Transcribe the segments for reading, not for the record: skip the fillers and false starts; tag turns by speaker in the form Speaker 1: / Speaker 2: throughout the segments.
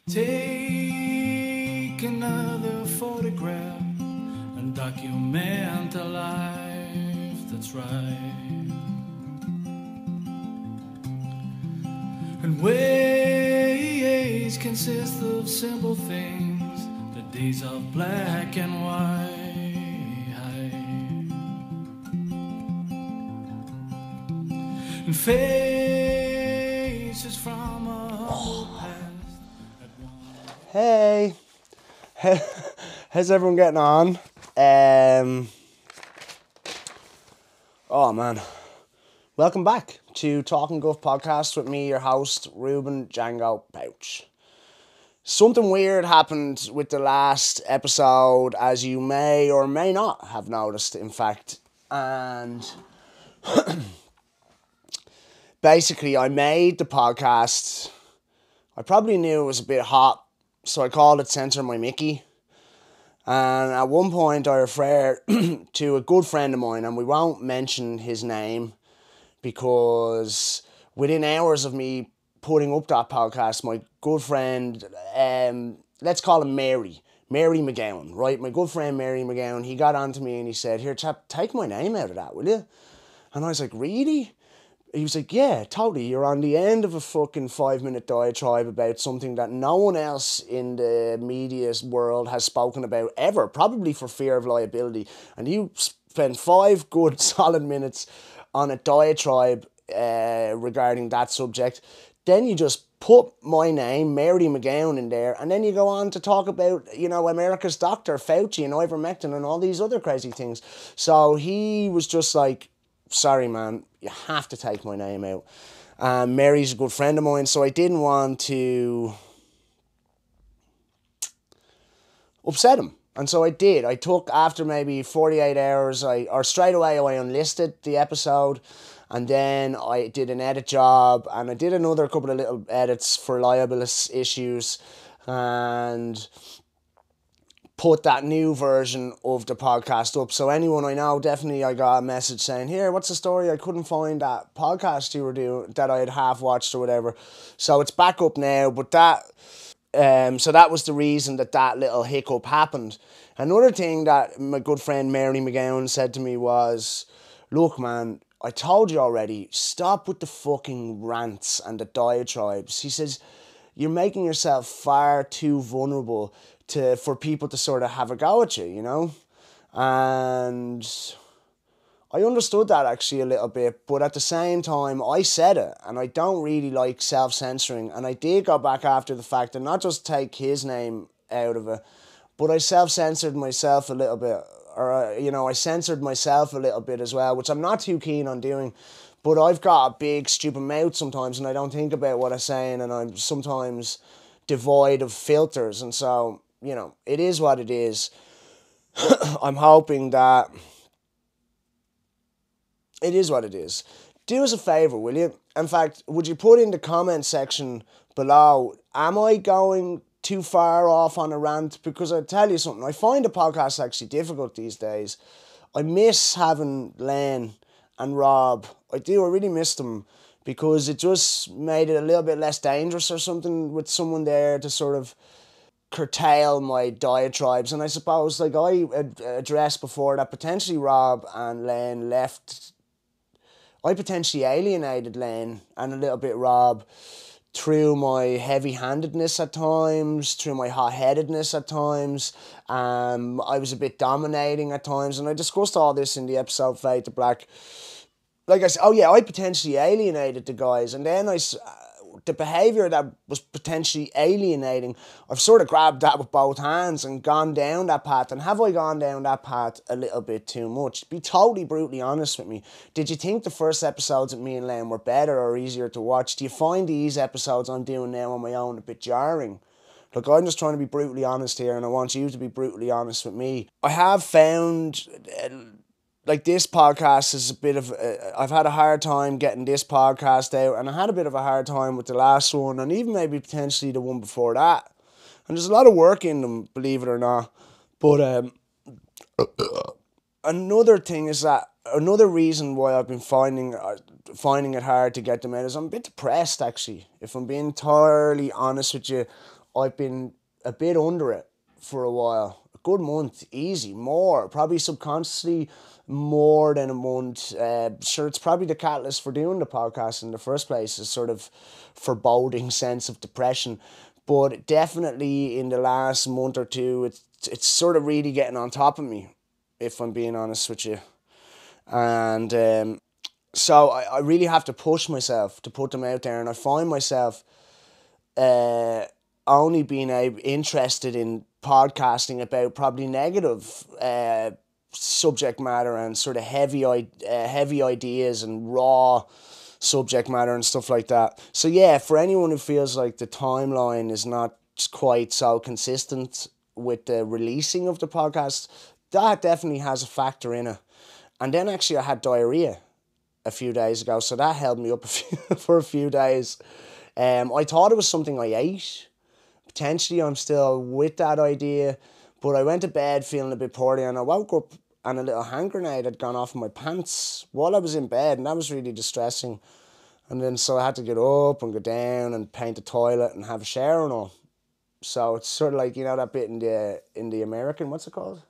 Speaker 1: Take another photograph and document a life that's right. And ways consist of simple things, the days of black and white. And faces from a humble past.
Speaker 2: Hey, how's everyone getting on? Oh man, welcome back to Talking Guff podcast with me, your host, Ruben Django Pouch. Something weird happened with the last episode, as you may or may not have noticed, in fact, and basically I made the podcast. I probably knew it was a bit hot, so I called it Censor My Mickey. And at one point I referred to a good friend of mine, and we won't mention his name because within hours of me putting up that podcast, my good friend, let's call him Mary McGowan, right? My good friend Mary McGowan, he got onto me and he said, "Here, chap, take my name out of that, will you?" And I was like, "Really?" He was like, "Yeah, totally. You're on the end of a fucking 5-minute diatribe about something that no one else in the media world has spoken about ever, probably for fear of liability. And you spent 5 good solid minutes on a diatribe regarding that subject. Then you just put my name, Mary McGowan, in there, and then you go on to talk about, you know, America's doctor, Fauci, and ivermectin, and all these other crazy things." So he was just like, "Sorry, man, you have to take my name out." Mary's a good friend of mine, so I didn't want to upset him. And so I did. I took, after maybe 48 hours, straight away I unlisted the episode, and then I did an edit job, and I did another couple of little edits for libelous issues, and put that new version of the podcast up. So anyone I know, definitely I got a message saying, "Here, what's the story? I couldn't find that podcast you were doing that I had half watched or whatever." So it's back up now, but so that was the reason that little hiccup happened. Another thing that my good friend Mary McGowan said to me was, "Look, man, I told you already, stop with the fucking rants and the diatribes." He says, "You're making yourself far too vulnerable for people to sort of have a go at you, you know?" And I understood that actually a little bit, but at the same time, I said it, and I don't really like self-censoring, and I did go back after the fact and not just take his name out of it, but I self-censored myself a little bit, or, I censored myself a little bit as well, which I'm not too keen on doing, but I've got a big, stupid mouth sometimes, and I don't think about what I'm saying, and I'm sometimes devoid of filters, and so, it is what it is. I'm hoping that it is what it is. Do us a favour, will you? In fact, would you put in the comment section below, am I going too far off on a rant? Because I tell you something, I find the podcast actually difficult these days. I miss having Len and Rob. I do, I really miss them, because it just made it a little bit less dangerous or something with someone there to sort of curtail my diatribes. And I suppose, like I addressed before, that potentially Rob and Len I potentially alienated Len and a little bit Rob through my heavy-handedness at times, through my hot-headedness at times. I was a bit dominating at times, and I discussed all this in the episode Fade to Black. Like I said, I potentially alienated the guys, and then the behaviour that was potentially alienating, I've sort of grabbed that with both hands and gone down that path. And have I gone down that path a little bit too much? Be totally brutally honest with me. Did you think the first episodes of me and Len were better or easier to watch? Do you find these episodes I'm doing now on my own a bit jarring? Look, I'm just trying to be brutally honest here, and I want you to be brutally honest with me. I have found like this podcast is a bit of I've had a hard time getting this podcast out, and I had a bit of a hard time with the last one, and even maybe potentially the one before that. And there's a lot of work in them, believe it or not. But another thing is that another reason why I've been finding it hard to get them out is I'm a bit depressed, actually. If I'm being entirely honest with you, I've been a bit under it for a while. A good month, easy, more, probably subconsciously more than a month. Sure, it's probably the catalyst for doing the podcast in the first place, is sort of foreboding sense of depression. But definitely in the last month or two, it's sort of really getting on top of me, if I'm being honest with you. And so I really have to push myself to put them out there, and I find myself only being interested in podcasting about probably negative subject matter and sort of heavy ideas and raw subject matter and stuff like that. So yeah, for anyone who feels like the timeline is not quite so consistent with the releasing of the podcast, that definitely has a factor in it. And then actually I had diarrhea a few days ago, so that held me up for a few days. I thought it was something I ate. Potentially I'm still with that idea, but I went to bed feeling a bit poorly, and I woke up and a little hand grenade had gone off my pants while I was in bed, and that was really distressing. And then so I had to get up and go down and paint the toilet and have a shower and all. So it's sort of like, you know, that bit in the American, what's it called?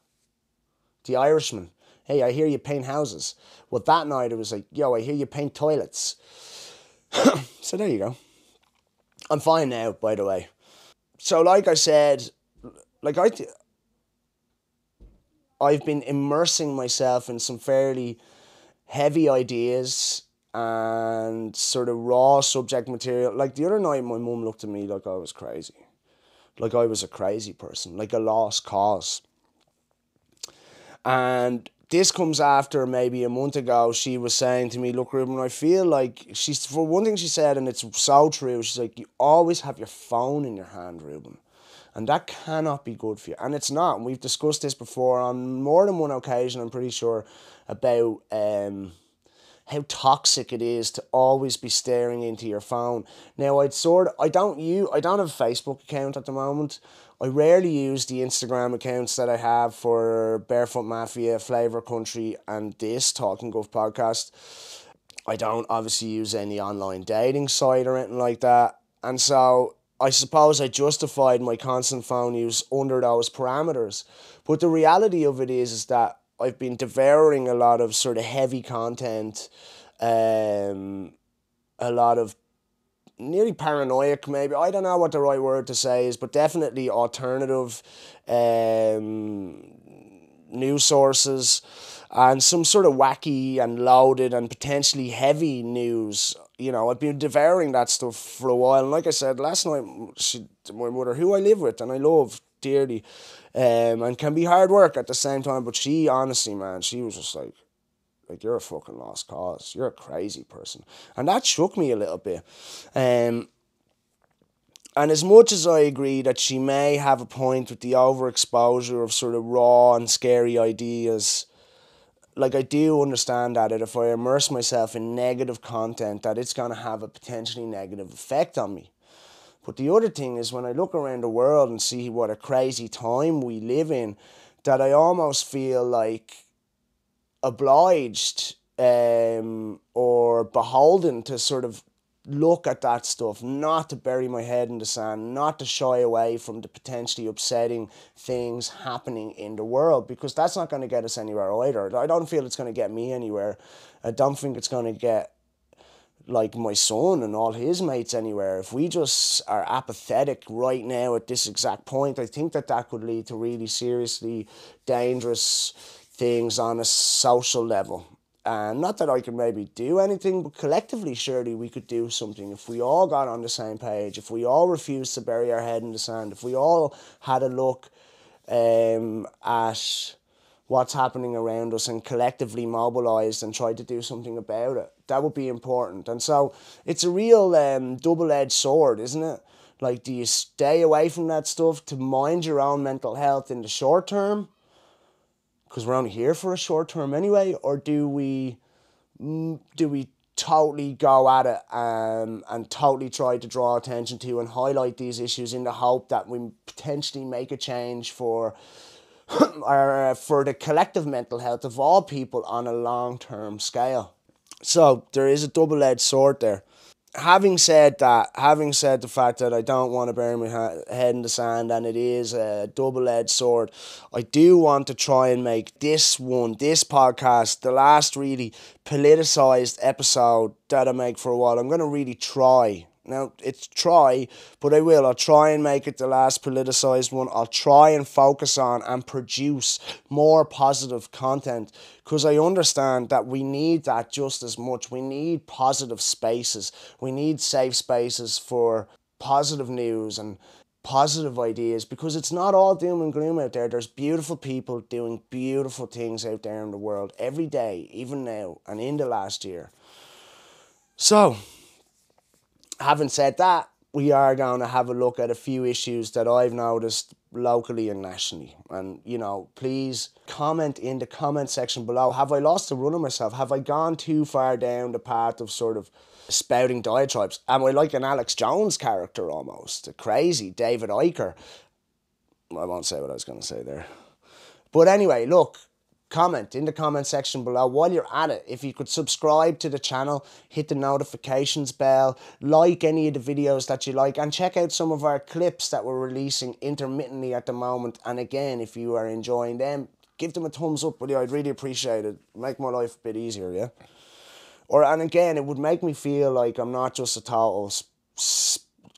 Speaker 2: The Irishman. Hey, I hear you paint houses. Well, that night it was like, yo, I hear you paint toilets. So there you go. I'm fine now, by the way. So like I said, like I've been immersing myself in some fairly heavy ideas and sort of raw subject material. Like the other night, my mum looked at me like I was crazy. Like I was a crazy person, like a lost cause. And this comes after maybe a month ago, she was saying to me, look, Ruben, I feel like, for one thing she said, and it's so true, she's like, you always have your phone in your hand, Ruben. And that cannot be good for you. And it's not. And we've discussed this before on more than one occasion, I'm pretty sure, about how toxic it is to always be staring into your phone. Now, I don't have a Facebook account at the moment. I rarely use the Instagram accounts that I have for Barefoot Mafia, Flavor Country, and this Talking Guff podcast. I don't obviously use any online dating site or anything like that. And so I suppose I justified my constant phone use under those parameters. But the reality of it is that I've been devouring a lot of sort of heavy content, a lot of nearly paranoid, maybe. I don't know what the right word to say is, but definitely alternative news sources and some sort of wacky and loaded and potentially heavy news. You know, I've been devouring that stuff for a while. And like I said, last night, my mother, who I live with and I love dearly, and can be hard work at the same time, but she, honestly, man, she was just like, you're a fucking lost cause. You're a crazy person. And that shook me a little bit. And as much as I agree that she may have a point with the overexposure of sort of raw and scary ideas, like I do understand that if I immerse myself in negative content, that it's going to have a potentially negative effect on me. But the other thing is, when I look around the world and see what a crazy time we live in, that I almost feel like obliged or beholden to sort of look at that stuff, not to bury my head in the sand, not to shy away from the potentially upsetting things happening in the world, because that's not going to get us anywhere either. I don't feel it's going to get me anywhere. I don't think it's going to get like my son and all his mates anywhere. If we just are apathetic right now at this exact point, I think that could lead to really seriously dangerous things on a social level. And not that I can maybe do anything, but collectively, surely we could do something if we all got on the same page, if we all refused to bury our head in the sand, if we all had a look at what's happening around us and collectively mobilised and tried to do something about it. That would be important. And so it's a real double-edged sword, isn't it? Like, do you stay away from that stuff to mind your own mental health in the short term, because we're only here for a short term anyway, or do we totally go at it and totally try to draw attention to and highlight these issues in the hope that we potentially make a change for the collective mental health of all people on a long-term scale? So there is a double-edged sword there. having said that, having said the fact that I don't want to bury my head in the sand and it is a double-edged sword, I do want to try and make this podcast, the last really politicised episode that I make for a while. I'm going to really try. Now, it's try, but I will. I'll try and make it the last politicised one. I'll try and focus on and produce more positive content because I understand that we need that just as much. We need positive spaces. We need safe spaces for positive news and positive ideas because it's not all doom and gloom out there. There's beautiful people doing beautiful things out there in the world every day, even now and in the last year. So, having said that, we are going to have a look at a few issues that I've noticed locally and nationally. And, you know, please comment in the comment section below. Have I lost the run of myself? Have I gone too far down the path of sort of spouting diatribes? Am I like an Alex Jones character almost? A crazy David Eicher? I won't say what I was going to say there. But anyway, look. Comment in the comment section below. While you're at it, if you could subscribe to the channel, hit the notifications bell, like any of the videos that you like, and check out some of our clips that we're releasing intermittently at the moment. And again, if you are enjoying them, give them a thumbs up, buddy. I'd really appreciate it. Make my life a bit easier, yeah? And again, it would make me feel like I'm not just a total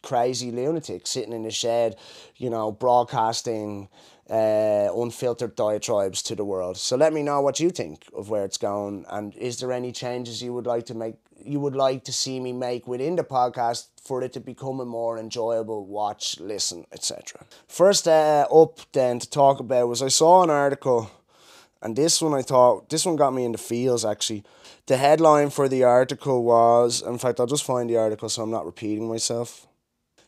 Speaker 2: crazy lunatic sitting in a shed, you know, broadcasting unfiltered diatribes to the world. So let me know what you think of where it's going, and is there any changes you would like to see me make within the podcast for it to become a more enjoyable watch, listen, etc. First up then to talk about was I saw an article, and this one got me in the feels actually. The headline for the article was, in fact I'll just find the article so I'm not repeating myself.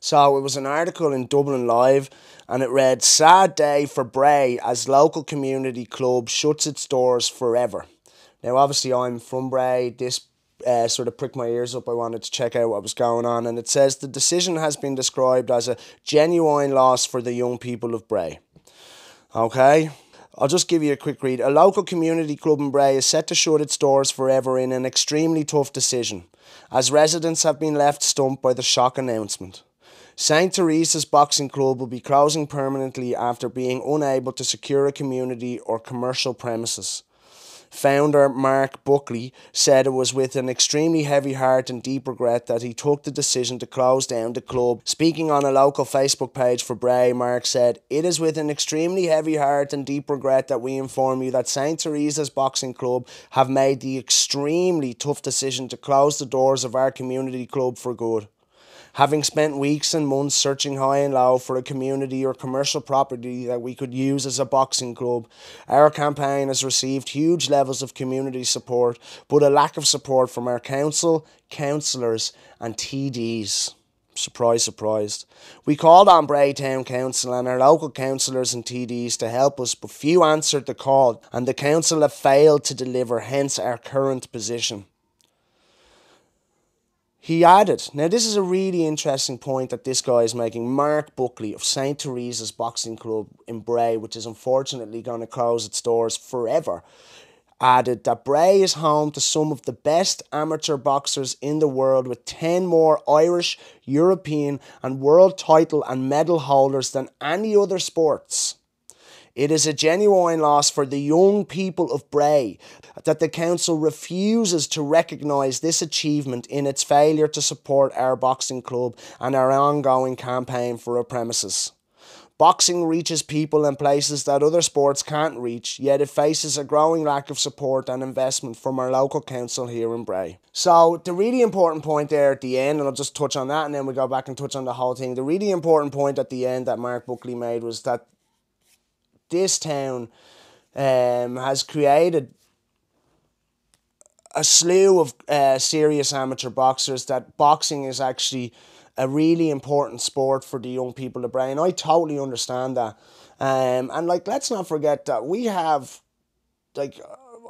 Speaker 2: So it was an article in Dublin Live, and it read, "Sad day for Bray as local community club shuts its doors forever." Now obviously I'm from Bray. This sort of pricked my ears up. I wanted to check out what was going on, and it says the decision has been described as a genuine loss for the young people of Bray. Okay, I'll just give you a quick read. "A local community club in Bray is set to shut its doors forever in an extremely tough decision, as residents have been left stumped by the shock announcement. St. Teresa's Boxing Club will be closing permanently after being unable to secure a community or commercial premises. Founder Mark Buckley said it was with an extremely heavy heart and deep regret that he took the decision to close down the club. Speaking on a local Facebook page for Bray, Mark said, "It is with an extremely heavy heart and deep regret that we inform you that St. Teresa's Boxing Club have made the extremely tough decision to close the doors of our community club for good. Having spent weeks and months searching high and low for a community or commercial property that we could use as a boxing club, our campaign has received huge levels of community support, but a lack of support from our council, councillors and TDs. Surprise, surprise. We called on Bray Town Council and our local councillors and TDs to help us, but few answered the call, and the council have failed to deliver, hence our current position." He added, now this is a really interesting point that this guy is making, Mark Buckley of St. Teresa's Boxing Club in Bray, which is unfortunately going to close its doors forever, added that Bray is home to some of the best amateur boxers in the world, with 10 more Irish, European and world title and medal holders than any other sports. It is a genuine loss for the young people of Bray that the council refuses to recognise this achievement in its failure to support our boxing club and our ongoing campaign for a premises. Boxing reaches people in places that other sports can't reach, yet it faces a growing lack of support and investment from our local council here in Bray. So the really important point there at the end, and I'll just touch on that and then we'll go back and touch on the whole thing. The really important point at the end that Mark Buckley made was that this town has created a slew of serious amateur boxers, that boxing is actually a really important sport for the young people of Bray, and I totally understand that. And like, let's not forget that we have, like,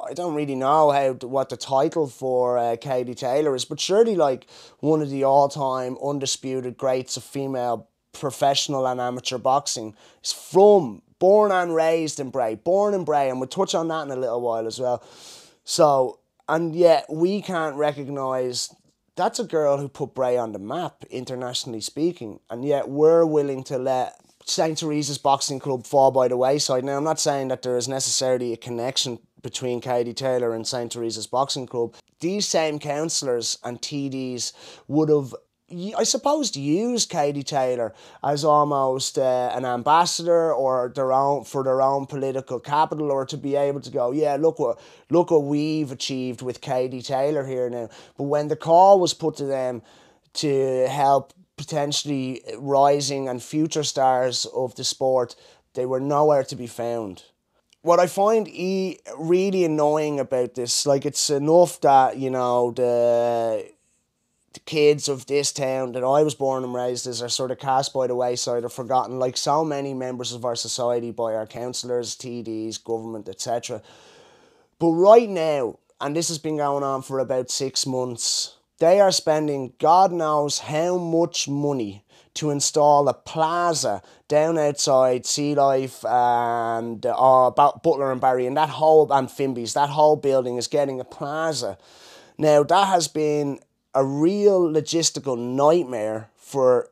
Speaker 2: I don't really know what the title for Katie Taylor is, but surely like one of the all-time undisputed greats of female professional and amateur boxing is born and raised in Bray, and we'll touch on that in a little while as well. So, and yet we can't recognise that's a girl who put Bray on the map, internationally speaking, and yet we're willing to let St. Teresa's Boxing Club fall by the wayside. Now, I'm not saying that there is necessarily a connection between Katie Taylor and St. Teresa's Boxing Club. These same councillors and TDs would have, I suppose, used Katie Taylor as almost an ambassador or for their own political capital, or to be able to go, yeah, look what we've achieved with Katie Taylor here now. But when the call was put to them to help potentially rising and future stars of the sport, they were nowhere to be found. What I find really annoying about this, like, it's enough that, you know, the kids of this town that I was born and raised as are sort of cast by the wayside or forgotten, like so many members of our society, by our councillors, TDs, government, etc. But right now, and this has been going on for about 6 months, they are spending God knows how much money to install a plaza down outside Sea Life and Butler and Barry, and and Finbies. That whole building is getting a plaza. Now, that has been a real logistical nightmare for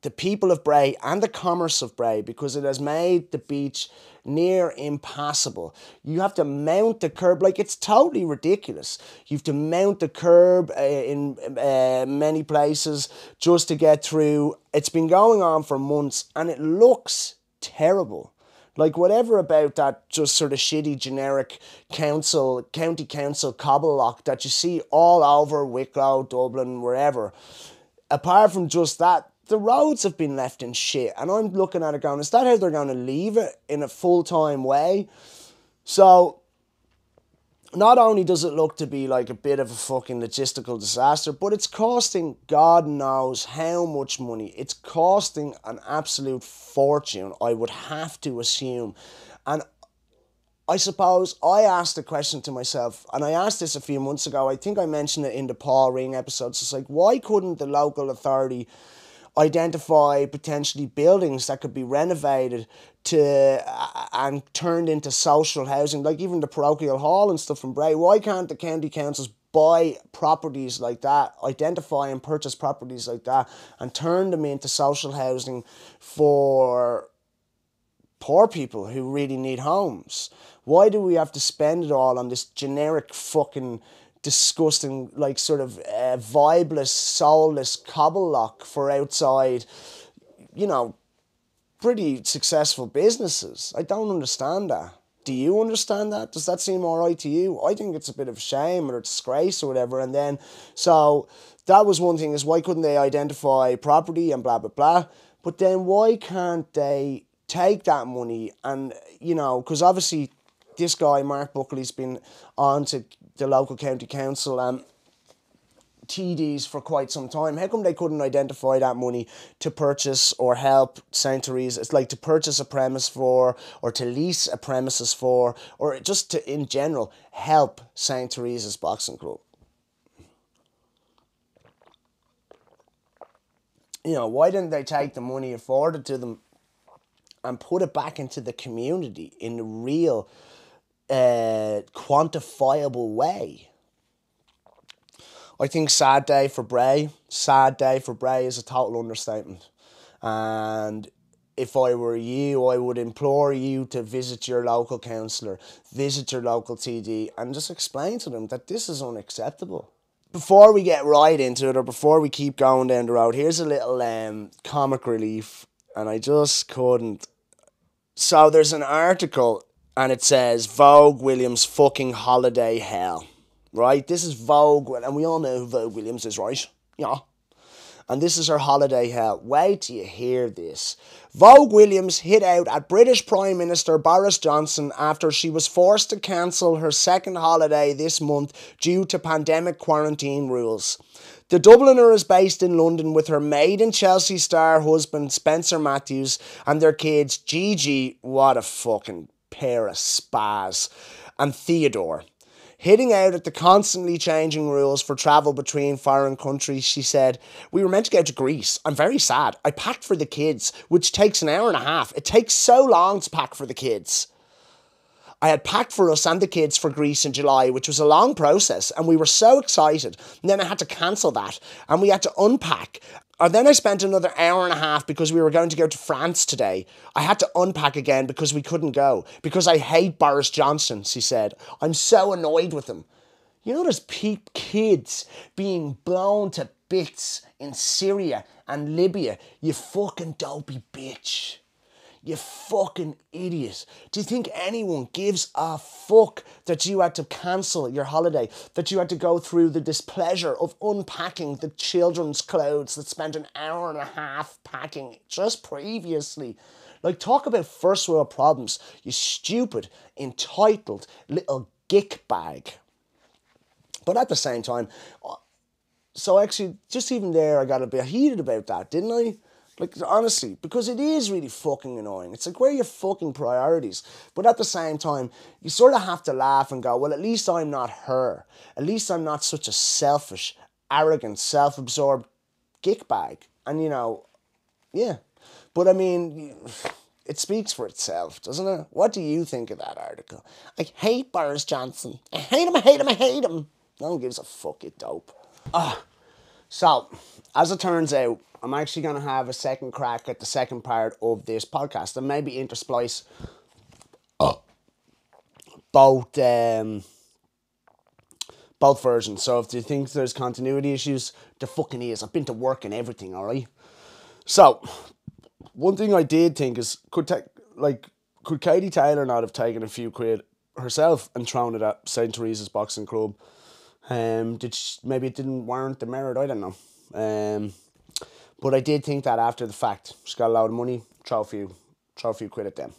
Speaker 2: the people of Bray and the commerce of Bray, because it has made the beach near impassable. You have to mount the curb, like, it's totally ridiculous. You have to mount the curb in many places just to get through. It's been going on for months and it looks terrible. Like, whatever about that just sort of shitty generic county council cobble lock that you see all over Wicklow, Dublin, wherever. Apart from just that, the roads have been left in shit. And I'm looking at it going, is that how they're going to leave it in a full-time way? So, not only does it look to be like a bit of a fucking logistical disaster, but it's costing God knows how much money. It's costing an absolute fortune, I would have to assume. And I suppose I asked the question to myself, and I asked this a few months ago. I think I mentioned it in the Paul Ring episodes. It's like, why couldn't the local authority identify potentially buildings that could be renovated and turned into social housing, like even the parochial hall and stuff in Bray? Why can't the county councils buy properties like that, identify and purchase properties like that, and turn them into social housing for poor people who really need homes? Why do we have to spend it all on this generic fucking disgusting, like, sort of vibeless, soulless cobble lock for outside, you know, pretty successful businesses? I don't understand that. Do you understand that? Does that seem all right to you? I think it's a bit of a shame or a disgrace or whatever. And then, so that was one thing, is why couldn't they identify property and blah, blah, blah. But then why can't they take that money and, you know, because obviously this guy, Mark Buckley's been on to the local county council and TDs for quite some time. How come they couldn't identify that money to purchase or help St. Teresa's, like to purchase a premise for, or to lease a premises for, or just to, in general, help St. Teresa's Boxing Club? You know, why didn't they take the money afforded to them and put it back into the community in a real quantifiable way? I think sad day for Bray is a total understatement. And if I were you, I would implore you to visit your local councillor, visit your local TD, and just explain to them that this is unacceptable. Before we get right into it, or before we keep going down the road, here's a little comic relief, and I just couldn't. So there's an article, and it says, Vogue Williams fucking holiday hell. Right? This is Vogue, and we all know who Vogue Williams is, right? Yeah. And this is her holiday hell. Wait till you hear this. Vogue Williams hit out at British Prime Minister Boris Johnson after she was forced to cancel her second holiday this month due to pandemic quarantine rules. The Dubliner is based in London with her Made in Chelsea star husband Spencer Matthews and their kids Gigi, what a fucking pair of spaz, and Theodore. Hitting out at the constantly changing rules for travel between foreign countries, she said, "We were meant to go to Greece. I'm very sad. I packed for the kids, which takes an hour and a half. It takes so long to pack for the kids. I had packed for us and the kids for Greece in July, which was a long process, and we were so excited. And then I had to cancel that, and we had to unpack. And then I spent another hour and a half because we were going to go to France today. I had to unpack again because we couldn't go. Because I hate Boris Johnson, she said. I'm so annoyed with him. You know, there's kids being blown to bits in Syria and Libya. You fucking dopey bitch. You fucking idiot. Do you think anyone gives a fuck that you had to cancel your holiday? That you had to go through the displeasure of unpacking the children's clothes that spent an hour and a half packing just previously? Like, talk about first world problems, you stupid, entitled little gick bag. But at the same time, so actually, just even there, I got a bit heated about that, didn't I? Like, honestly, because it is really fucking annoying. It's like, where are your fucking priorities? But at the same time, you sort of have to laugh and go, well, at least I'm not her. At least I'm not such a selfish, arrogant, self-absorbed gick bag. And, you know, yeah. But, I mean, it speaks for itself, doesn't it? What do you think of that article? I hate Boris Johnson. I hate him, I hate him, I hate him. No one gives a fuck, you dope. So, as it turns out, I'm actually going to have a second crack at the second part of this podcast and maybe intersplice both versions. So if you think there's continuity issues, there fucking is. I've been to work and everything, alright? So, one thing I did think is, could Katie Taylor not have taken a few quid herself and thrown it at St. Teresa's Boxing Club? Maybe it didn't warrant the merit, I don't know. But I did think that after the fact. She's got a lot of money, throw a few quid at them.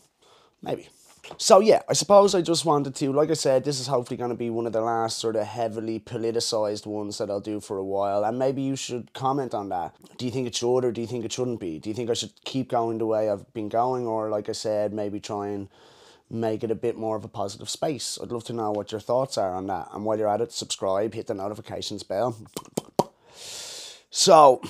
Speaker 2: Maybe. So yeah, I suppose I just wanted to, like I said, this is hopefully going to be one of the last sort of heavily politicised ones that I'll do for a while. And maybe you should comment on that. Do you think it should or do you think it shouldn't be? Do you think I should keep going the way I've been going? Or like I said, maybe try and make it a bit more of a positive space? I'd love to know what your thoughts are on that. And while you're at it, subscribe, hit the notifications bell. So,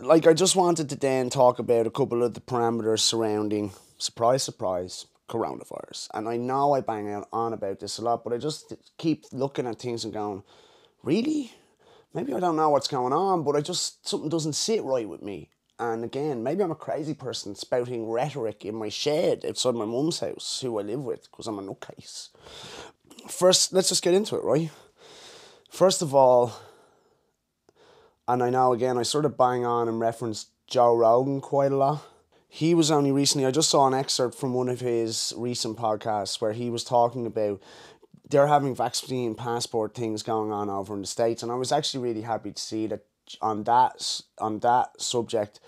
Speaker 2: like, I just wanted to then talk about a couple of the parameters surrounding, surprise, surprise, coronavirus. And I know I bang on about this a lot, but I just keep looking at things and going, really? Maybe I don't know what's going on, but something doesn't sit right with me. And again, maybe I'm a crazy person spouting rhetoric in my shed outside my mum's house, who I live with, because I'm a nutcase. First, let's just get into it, right? First of all, and I know, again, I sort of bang on and reference Joe Rogan quite a lot. He was only recently, I just saw an excerpt from one of his recent podcasts where he was talking about they're having vaccine passport things going on over in the States. And I was actually really happy to see that on that subject,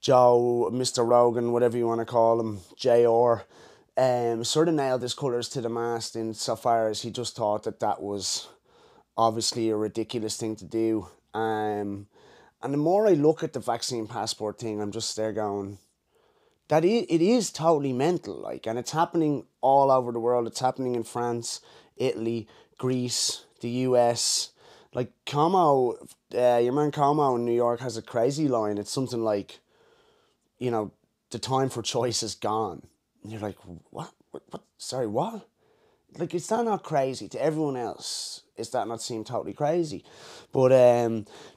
Speaker 2: Joe, Mr. Rogan, whatever you want to call him, JR, sort of nailed his colours to the mast insofar as he just thought that was obviously a ridiculous thing to do. And the more I look at the vaccine passport thing, I'm just there going, it is totally mental, like, and it's happening all over the world. It's happening in France, Italy, Greece, the US. Like, Como, your man Como in New York has a crazy line. It's something like, you know, the time for choice is gone. And you're like, what? Sorry, what? Like, is that not crazy? To everyone else, is that not seem totally crazy? But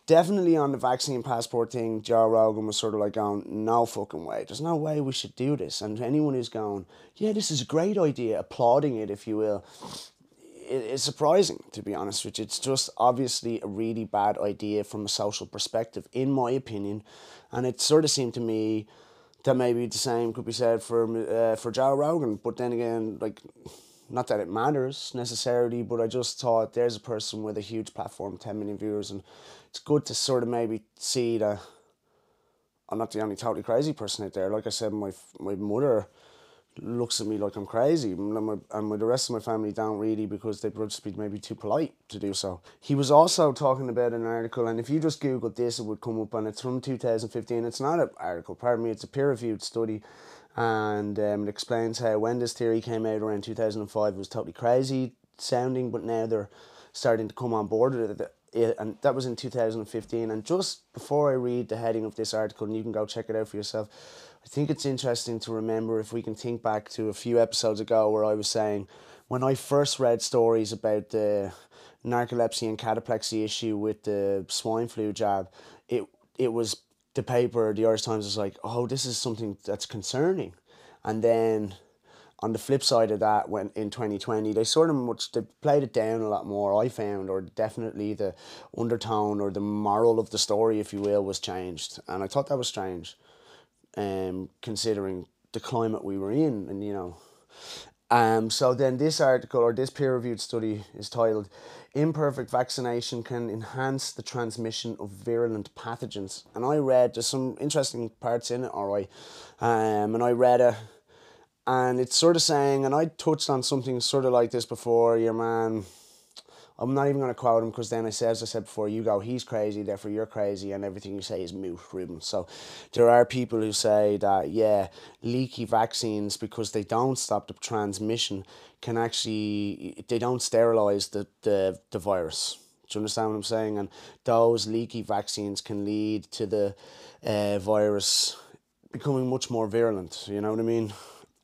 Speaker 2: definitely on the vaccine passport thing, Joe Rogan was sort of like going, no fucking way. There's no way we should do this. And anyone who's going, yeah, this is a great idea, applauding it, if you will, it's surprising, to be honest with you. It's just obviously a really bad idea from a social perspective, in my opinion. And it sort of seemed to me that maybe the same could be said for Joe Rogan. But then again, like, not that it matters necessarily, but I just thought there's a person with a huge platform, 10 million viewers, and it's good to sort of maybe see that I'm not the only totally crazy person out there. Like I said, my mother looks at me like I'm crazy, and the rest of my family don't really, because they'd just be maybe too polite to do so. He was also talking about an article, and if you just Googled this, it would come up, and it's from 2015. It's not an article, pardon me, it's a peer-reviewed study. And it explains how when this theory came out around 2005, it was totally crazy sounding, but now they're starting to come on board with it. and that was in 2015. And just before I read the heading of this article, and you can go check it out for yourself, I think it's interesting to remember, if we can think back to a few episodes ago where I was saying, when I first read stories about the narcolepsy and cataplexy issue with the swine flu jab, it was the paper, the Irish Times, was like, oh, this is something that's concerning. And then on the flip side of that, when in 2020, they played it down a lot more, I found, or definitely the undertone or the moral of the story, if you will, was changed. And I thought that was strange, considering the climate we were in, and so then this article, or this peer-reviewed study, is titled "Imperfect Vaccination Can Enhance the Transmission of Virulent Pathogens." And I read, there's some interesting parts in it, alright, and I read it, and it's sort of saying, and I touched on something sort of like this before, your man, I'm not even going to quote him, because then as I said before, you go, he's crazy, therefore you're crazy, and everything you say is moot, Ruben. So there are people who say that, yeah, leaky vaccines, because they don't stop the transmission, can actually, they don't sterilise the virus. Do you understand what I'm saying? And those leaky vaccines can lead to the virus becoming much more virulent, you know what I mean?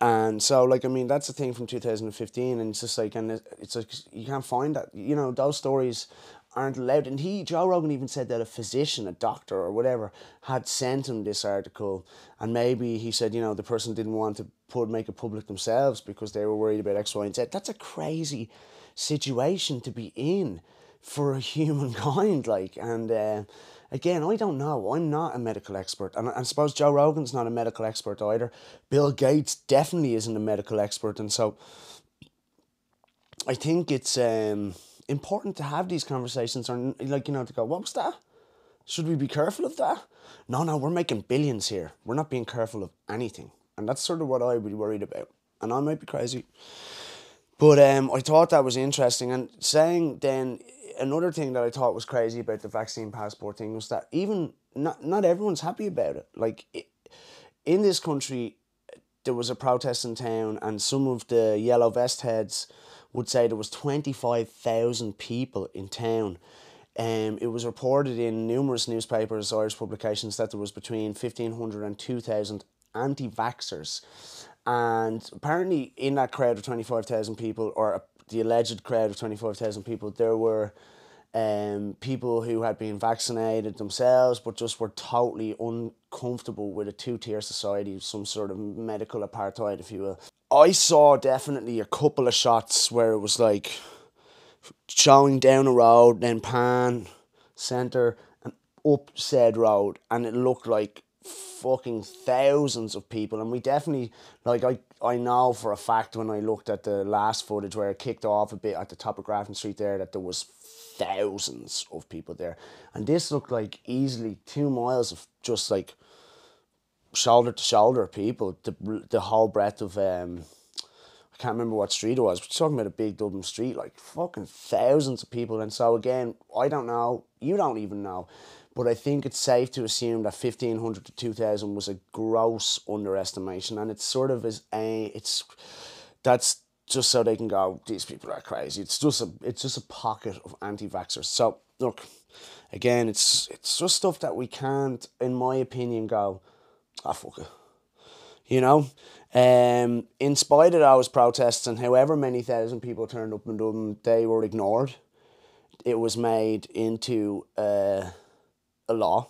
Speaker 2: And so, like, I mean, that's the thing from 2015, and it's just like, and it's like, you can't find that, those stories aren't allowed. And Joe Rogan even said that a physician, a doctor or whatever, had sent him this article, and maybe he said, the person didn't want to make it public themselves because they were worried about X, Y, and Z. That's a crazy situation to be in for humankind, like, and again, I don't know. I'm not a medical expert. And I suppose Joe Rogan's not a medical expert either. Bill Gates definitely isn't a medical expert. And so I think it's important to have these conversations, or, like, to go, what was that? Should we be careful of that? No, we're making billions here. We're not being careful of anything. And that's sort of what I would be worried about. And I might be crazy. But I thought that was interesting. And saying then, another thing that I thought was crazy about the vaccine passport thing was that even not everyone's happy about it. Like, in this country, there was a protest in town, and some of the yellow vest heads would say there was 25,000 people in town. It was reported in numerous newspapers, Irish publications, that there was between 1,500 and 2,000 anti-vaxxers. And apparently in that crowd of 25,000 people, or the alleged crowd of 25,000 people, there were people who had been vaccinated themselves but just were totally uncomfortable with a two-tier society, some sort of medical apartheid, if you will. I saw definitely a couple of shots where it was like showing down a road, then pan, centre, and up said road, and it looked like fucking thousands of people. And we definitely, like, I know for a fact when I looked at the last footage where it kicked off a bit at the top of Grafton Street there, that there was thousands of people there. And this looked like easily 2 miles of just like shoulder to shoulder people, the whole breadth of I can't remember what street it was, but talking about a big Dublin street, like fucking thousands of people. And so again, I don't know, you don't even know, but I think it's safe to assume that 1,500 to 2,000 was a gross underestimation. And it's sort of that's just so they can go, these people are crazy. It's just a pocket of anti-vaxxers. So look, again, it's just stuff that we can't, in my opinion, go, fuck it. In spite of those protests and however many thousand people turned up in Dublin, they were ignored. It was made into a law,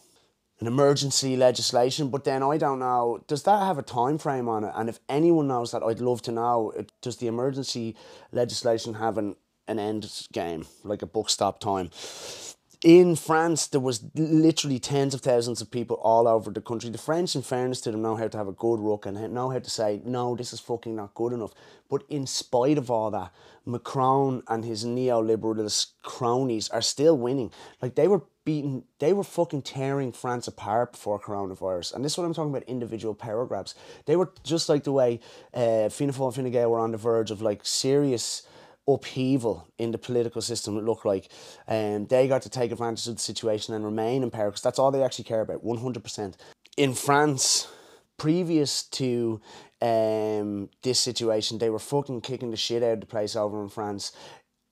Speaker 2: an emergency legislation. But then I don't know, does that have a time frame on it? And if anyone knows that, I'd love to know. Does the emergency legislation have an end game, like a buck stop time? In France, there was literally tens of thousands of people all over the country. The French, in fairness to them, know how to have a good ruck and know how to say, no, this is fucking not good enough. But in spite of all that, Macron and his neoliberalist cronies are still winning. Like, they were fucking tearing France apart before coronavirus. And this is what I'm talking about, individual power grabs. They were just like the way Fianna Fáil and Fine Gael were on the verge of like serious upheaval in the political system. It looked like they got to take advantage of the situation and remain in power, because that's all they actually care about, 100%. In France, previous to this situation, they were fucking kicking the shit out of the place over in France.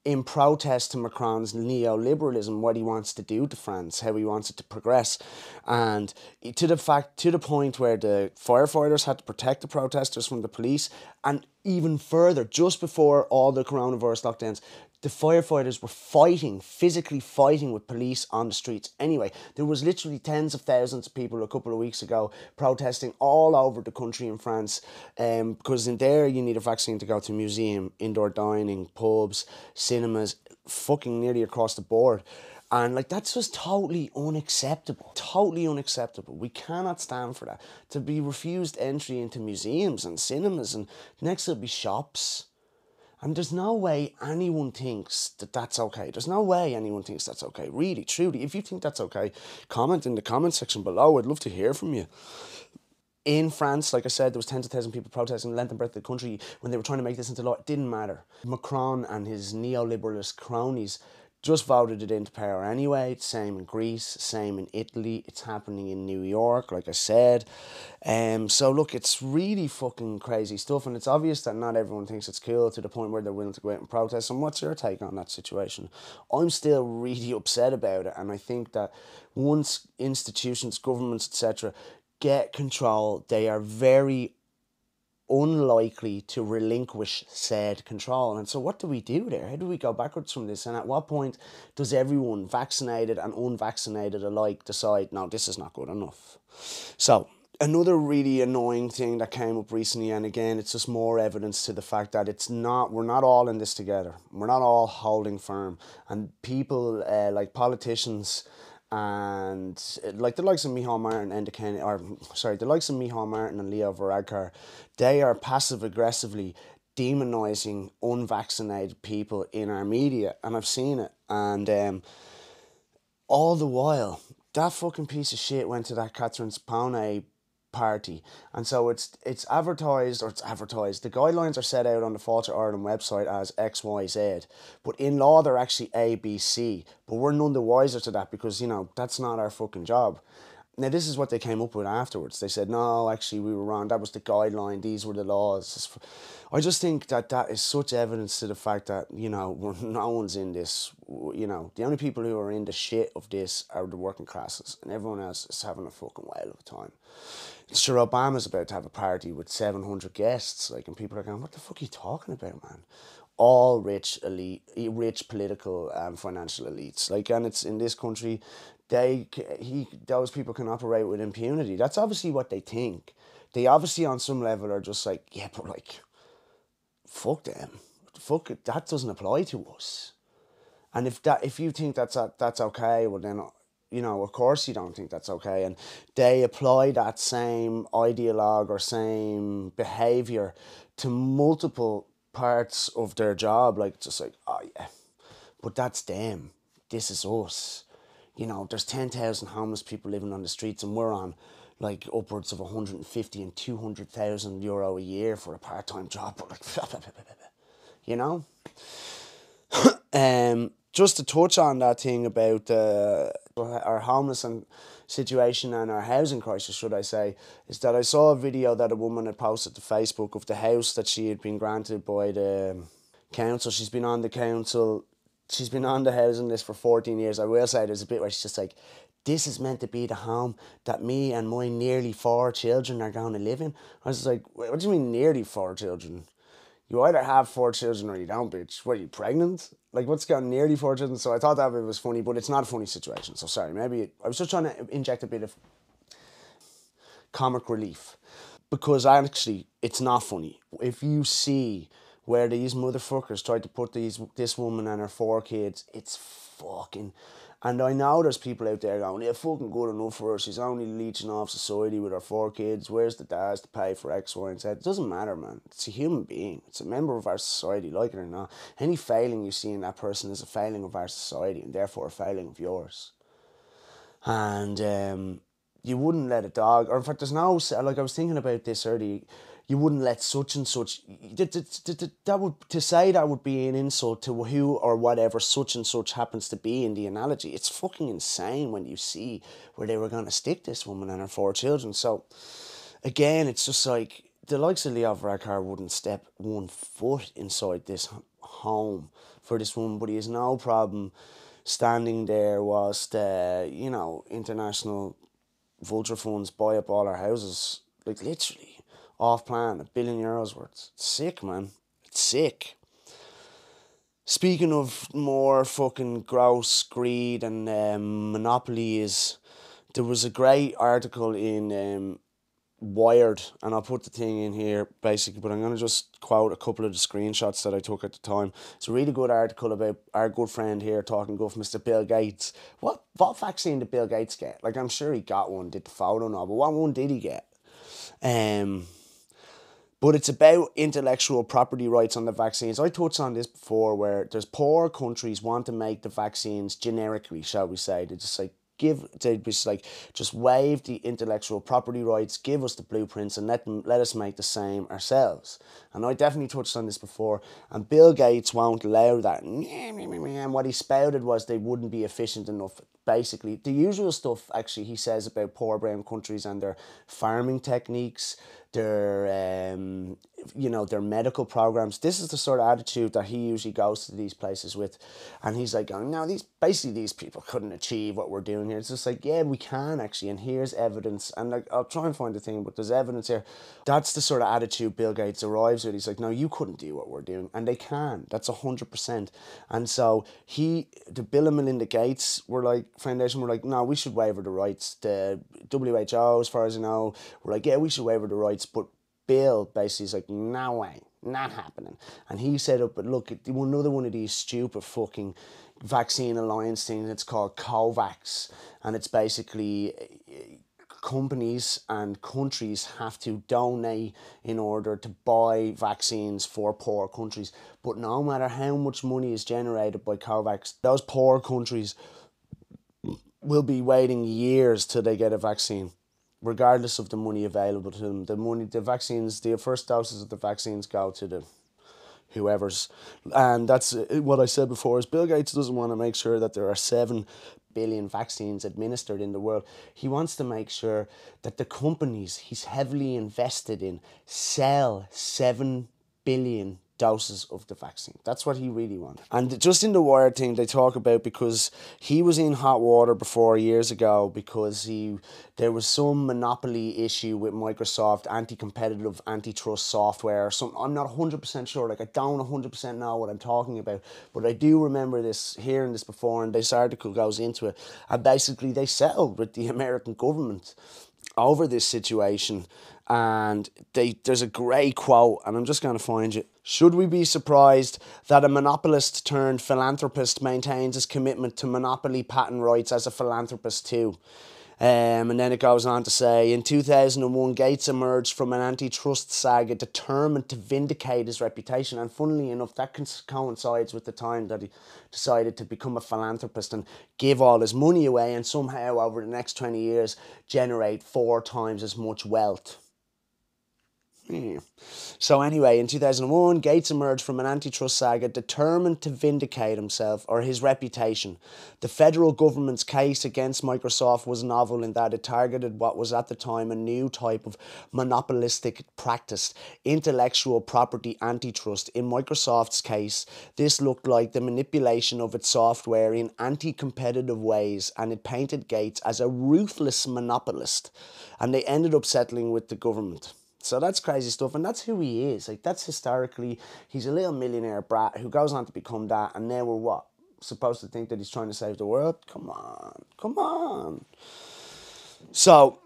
Speaker 2: in protest to Macron's neoliberalism, what he wants to do to France, how he wants it to progress, and to the point where the firefighters had to protect the protesters from the police, and even further, just before all the coronavirus lockdowns, the firefighters were physically fighting with police on the streets. Anyway, there was literally tens of thousands of people a couple of weeks ago protesting all over the country in France, because in there you need a vaccine to go to a museum, indoor dining, pubs, cinemas, fucking nearly across the board. And like, that's just totally unacceptable. Totally unacceptable. We cannot stand for that. To be refused entry into museums and cinemas, and next it'll be shops. And there's no way anyone thinks that that's okay. There's no way anyone thinks that's okay. Really, truly. If you think that's okay, comment in the comment section below. I'd love to hear from you. In France, like I said, there was tens of thousands of people protesting the length and breadth of the country when they were trying to make this into law. It didn't matter. Macron and his neoliberalist cronies just voted it into power anyway. Same in Greece, same in Italy. It's happening in New York, like I said. So look, it's really fucking crazy stuff, and it's obvious that not everyone thinks it's cool to the point where they're willing to go out and protest. And what's your take on that situation? I'm still really upset about it, and I think that once institutions, governments, etc., get control, they are very unlikely to relinquish said control. And so what do we do there? How do we go backwards from this? And at what point does everyone, vaccinated and unvaccinated alike, decide, no, this is not good enough? So another really annoying thing that came up recently, and again, it's just more evidence to the fact that we're not all in this together. We're not all holding firm. And people, like politicians, and like the likes of Micheál Martin and the likes of Micheál Martin and Leo Varadkar, they are passive aggressively demonising unvaccinated people in our media, and I've seen it. And all the while, that fucking piece of shit went to that Catherine Sapone party, and so it's advertised. The guidelines are set out on the Fáilte Ireland website as XYZ, but in law they're actually ABC. But we're none the wiser to that, because that's not our fucking job. Now, this is what they came up with afterwards. They said, no, actually, we were wrong. That was the guideline. These were the laws. I just think that is such evidence to the fact that, no one's in this. The only people who are in the shit of this are the working classes, and everyone else is having a fucking whale of a time. Sure, Obama's about to have a party with 700 guests, and people are going, what the fuck are you talking about, man? All rich political and financial elites. And it's in this country, those people can operate with impunity. That's obviously what they think. They obviously on some level are just like, yeah, but fuck them. Fuck it, that doesn't apply to us. And if you think that's okay, well then, of course you don't think that's okay. And they apply that same ideologue or same behaviour to multiple parts of their job, oh yeah, but that's them. This is us. There's 10,000 homeless people living on the streets, and we're on upwards of 150 and 200,000 euro a year for a part-time job. But just to touch on that thing about our homeless and situation and our housing crisis, should I say, is that I saw a video that a woman had posted to Facebook of the house that she had been granted by the council. She's been on the housing list for 14 years. I will say there's a bit where she's just like, this is meant to be the home that me and my nearly 4 children are going to live in. I was like, what do you mean nearly 4 children? You either have 4 children or you don't, bitch. What, are you pregnant? What's going nearly 4 children? So I thought that bit was funny, but it's not a funny situation. So sorry, I was just trying to inject a bit of comic relief, because actually it's not funny. If you see where these motherfuckers tried to put this woman and her 4 kids, it's fucking... And I know there's people out there going, yeah, fucking good enough for her. She's only leeching off society with her 4 kids. Where's the dads to pay for X, Y, and Z? It doesn't matter, man. It's a human being. It's a member of our society, like it or not. Any failing you see in that person is a failing of our society, and therefore a failing of yours. And you wouldn't let a dog... Or in fact, there's no... I was thinking about this earlier. You wouldn't let such and such... To say that would be an insult to who or whatever such and such happens to be in the analogy. It's fucking insane when you see where they were going to stick this woman and her 4 children. So, again, it's just the likes of Leo Varadkar wouldn't step 1 foot inside this home for this one, but he has no problem standing there whilst, you know, international vulture funds buy up all our houses. Like, literally, off plan, €1 billion worth. It's sick, man. It's sick. Speaking of more fucking gross greed and monopoly, there was a great article in Wired, and I'll put the thing in here basically, but I'm going to just quote a couple of the screenshots that I took at the time. It's a really good article about our good friend here talking guff, Mr. Bill Gates. What vaccine did Bill Gates get? Like, I'm sure he got one, did the photo now, but what one did he get? But it's about intellectual property rights on the vaccines. I touched on this before, where there's poor countries want to make the vaccines generically, shall we say. They just like just waive the intellectual property rights, give us the blueprints, and let us make the same ourselves. And I definitely touched on this before, and Bill Gates won't allow that. And what he spouted was they wouldn't be efficient enough. Basically, the usual stuff, actually, he says about poor brown countries and their farming techniques, their their medical programs. This is the sort of attitude that he usually goes to these places with, and he's like, "Oh no, these people couldn't achieve what we're doing here." It's just like, yeah, we can actually, and here's evidence. And like, I'll try and find the thing, but there's evidence here. That's the sort of attitude Bill Gates arrives with. He's like, "No, you couldn't do what we're doing," and they can. That's 100%. And so the Bill and Melinda Gates Foundation were like, "No, we should waiver the rights." The WHO, as far as I know, were like, "Yeah, we should waiver the rights," but Bill basically is like, "No way, not happening." And he set up, but look, another one of these stupid fucking vaccine alliance things. It's called COVAX, and it's basically companies and countries have to donate in order to buy vaccines for poor countries. But no matter how much money is generated by COVAX, those poor countries will be waiting years till they get a vaccine, regardless of the money available to them. The first doses of the vaccines go to the whoever's. And that's what I said before, is Bill Gates doesn't want to make sure that there are 7 billion vaccines administered in the world. He wants to make sure that the companies he's heavily invested in sell 7 billion doses of the vaccine. That's what he really wants. And just in the Wired thing, they talk about, because he was in hot water before years ago because there was some monopoly issue with Microsoft, anti-competitive, antitrust software or something. I'm not 100% sure. Like, I don't 100% know what I'm talking about, but I do remember hearing this before, and this article goes into it. And basically they settled with the American government over this situation, and there's a great quote, and I'm just going to find it. "Should we be surprised that a monopolist turned philanthropist maintains his commitment to monopoly patent rights as a philanthropist too?" And then it goes on to say, in 2001, Gates emerged from an antitrust saga determined to vindicate his reputation. And funnily enough, that coincides with the time that he decided to become a philanthropist and give all his money away, and somehow over the next 20 years generate 4 times as much wealth. So anyway, in 2001, Gates emerged from an antitrust saga determined to vindicate himself, or his reputation. The federal government's case against Microsoft was novel in that it targeted what was at the time a new type of monopolistic practice, intellectual property antitrust. In Microsoft's case, this looked like the manipulation of its software in anti-competitive ways, and it painted Gates as a ruthless monopolist, and they ended up settling with the government. So that's crazy stuff, and that's who he is. Like, that's historically, he's a little millionaire brat who goes on to become that, and now we're what? Supposed to think that he's trying to save the world? Come on. So,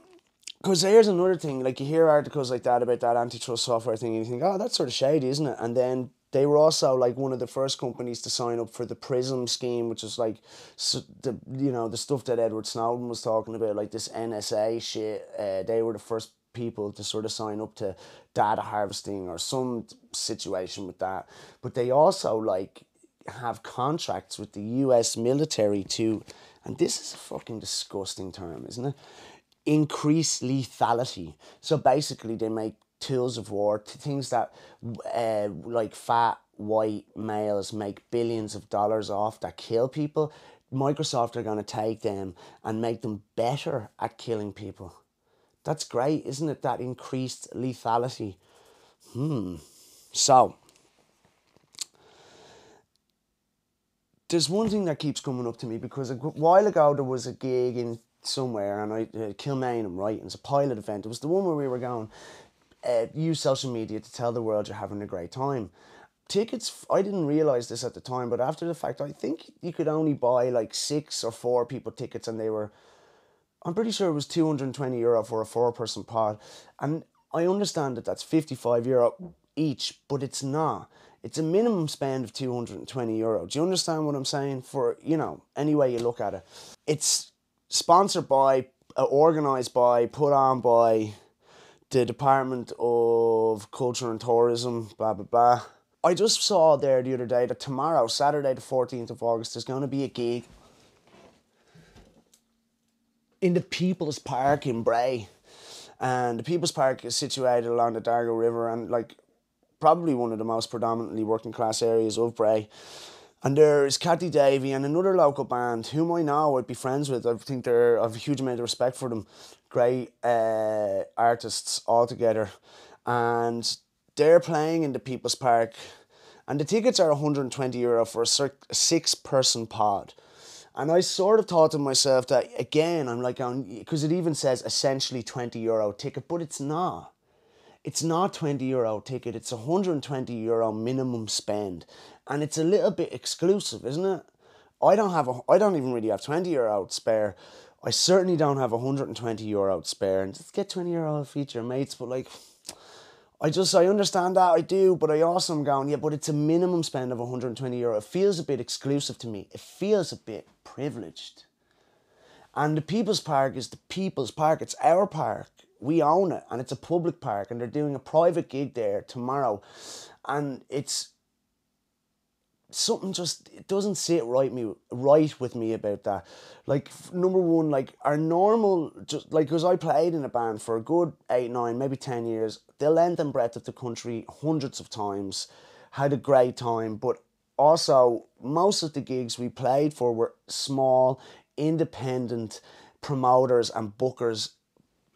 Speaker 2: because here's another thing, like, you hear articles like that about that antitrust software thing, and you think, oh, that's sort of shady, isn't it? And then they were also like one of the first companies to sign up for the PRISM scheme, which is like the stuff that Edward Snowden was talking about, like this NSA shit. They were the first people to sort of sign up to data harvesting or some situation with that. But they also like have contracts with the US military to, and this is a fucking disgusting term, isn't it? Increase lethality. So basically they make tools of war, things that like fat white males make billions of dollars off that kill people. Microsoft are going to take them and make them better at killing people. That's great, isn't it? That increased lethality. So, there's one thing that keeps coming up to me, because a while ago there was a gig in somewhere, and Kilmainham, right? And it's a pilot event. It was the one where we were going, use social media to tell the world you're having a great time. Tickets, I didn't realise this at the time, but after the fact, I think you could only buy like 6 or 4 people tickets, and they were, I'm pretty sure it was €220 for a 4-person pod. And I understand that that's €55 each, but it's not. It's a minimum spend of €220. Do you understand what I'm saying? For, any way you look at it. It's sponsored by, organised by, put on by the Department of Culture and Tourism, blah, blah, blah. I just saw there the other day that tomorrow, Saturday the 14th of August, there's going to be a gig in the People's Park in Bray. And the People's Park is situated along the Dargo River, and probably one of the most predominantly working class areas of Bray. And there's Cathy Davey and another local band whom I know, I'd be friends with. I think I have a huge amount of respect for them. Great artists altogether. And they're playing in the People's Park. And the tickets are €120 for a 6-person pod. And I sort of thought to myself that, again, I'm like, because it even says essentially €20 ticket, but it's not. It's not €20 ticket, it's €120 minimum spend. And it's a little bit exclusive, isn't it? I don't even really have €20 to spare. I certainly don't have €120 to spare. And just get €20 for each of your mates, but I understand that, I do, but I also am going, yeah, but it's a minimum spend of €120. It feels a bit exclusive to me. It feels a bit privileged. And the People's Park is the People's Park. It's our park. We own it, and it's a public park, and they're doing a private gig there tomorrow. And it's something it doesn't sit right with me about that. Number one, our normal, because I played in a band for a good 8, 9, maybe 10 years, the length and breadth of the country hundreds of times, had a great time, but also most of the gigs we played for were small, independent promoters and bookers,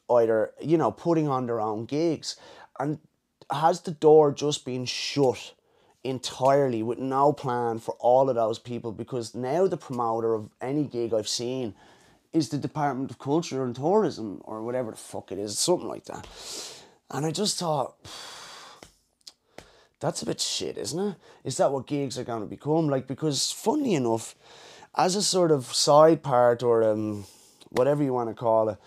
Speaker 2: either, putting on their own gigs. And has the door just been shut entirely with no plan for all of those people? Because now the promoter of any gig I've seen is the Department of Culture and Tourism, or whatever the fuck it is, something like that. And I just thought, that's a bit shit, isn't it? Is that what gigs are going to become? Because funnily enough, as a sort of side part, or whatever you want to call it,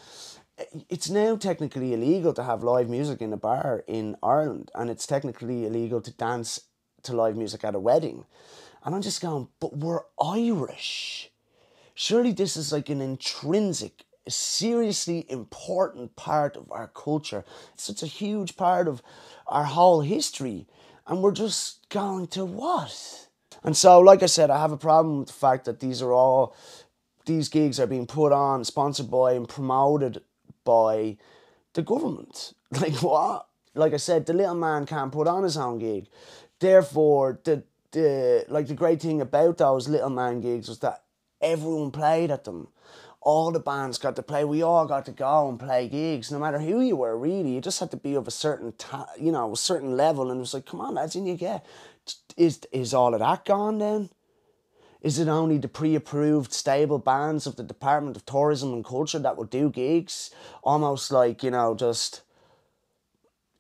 Speaker 2: it's now technically illegal to have live music in a bar in Ireland, and it's technically illegal to dance to live music at a wedding. And I'm just going, but we're Irish. Surely this is an intrinsic, seriously important part of our culture. It's such a huge part of our whole history. And we're just going to what? And so, like I said, I have a problem with the fact that these gigs are being put on, sponsored by and promoted by the government. What? Like I said, the little man can't put on his own gig. Therefore, the great thing about those little man gigs was that everyone played at them. All the bands got to play. We all got to go and play gigs, no matter who you were, really. You just had to be of a certain, a certain level. And it was like, come on, lads, in you get. Is all of that gone then? Is it only the pre-approved stable bands of the Department of Tourism and Culture that will do gigs? Almost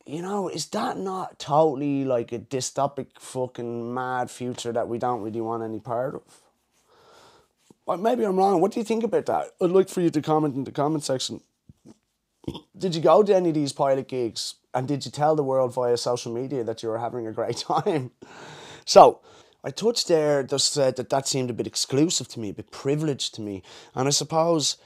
Speaker 2: is that not totally a dystopic fucking mad future that we don't really want any part of? Well, maybe I'm wrong. What do you think about that? I'd like for you to comment in the comment section. Did you go to any of these pilot gigs? And did you tell the world via social media that you were having a great time? So, I touched there, just said that seemed a bit exclusive to me, a bit privileged to me. And I suppose,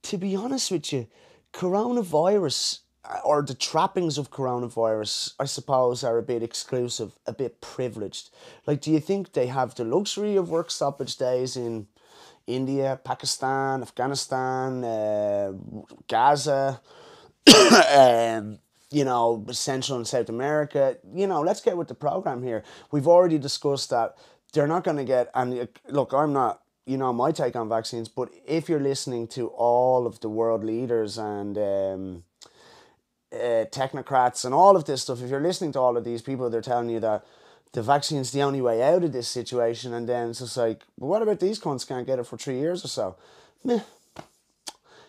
Speaker 2: to be honest with you, coronavirus, or the trappings of coronavirus, I suppose, are a bit exclusive, a bit privileged. Do you think they have the luxury of work stoppage days in India, Pakistan, Afghanistan, Gaza, Central and South America? Let's get with the program here. We've already discussed that they're not going to get, and look, I'm not, my take on vaccines, but if you're listening to all of the world leaders and technocrats and all of this stuff, if you're listening to all of these people, they're telling you that the vaccine's the only way out of this situation, and then it's just like, but what about these cunts can't get it for 3 years or so? Meh.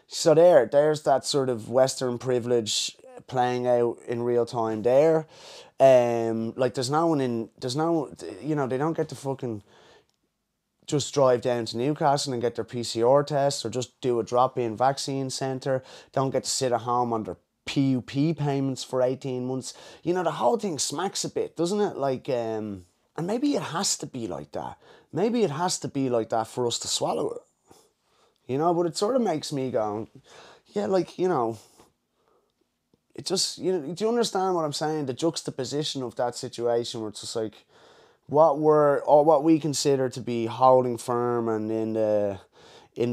Speaker 2: So there's that sort of Western privilege playing out in real time there. Like there's no, you know, they don't get to fucking just drive down to Newcastle and get their PCR tests or just do a drop-in vaccine centre. Don't get to sit at home on their PUP payments for 18 months. You know, the whole thing smacks a bit, doesn't it? Like, and maybe it has to be like that. Maybe it has to be like that for us to swallow it. You know, but it sort of makes me go, yeah, like, you know, it just, you know, do you understand what I'm saying? The juxtaposition of that situation where it's just like, what we consider to be holding firm and in the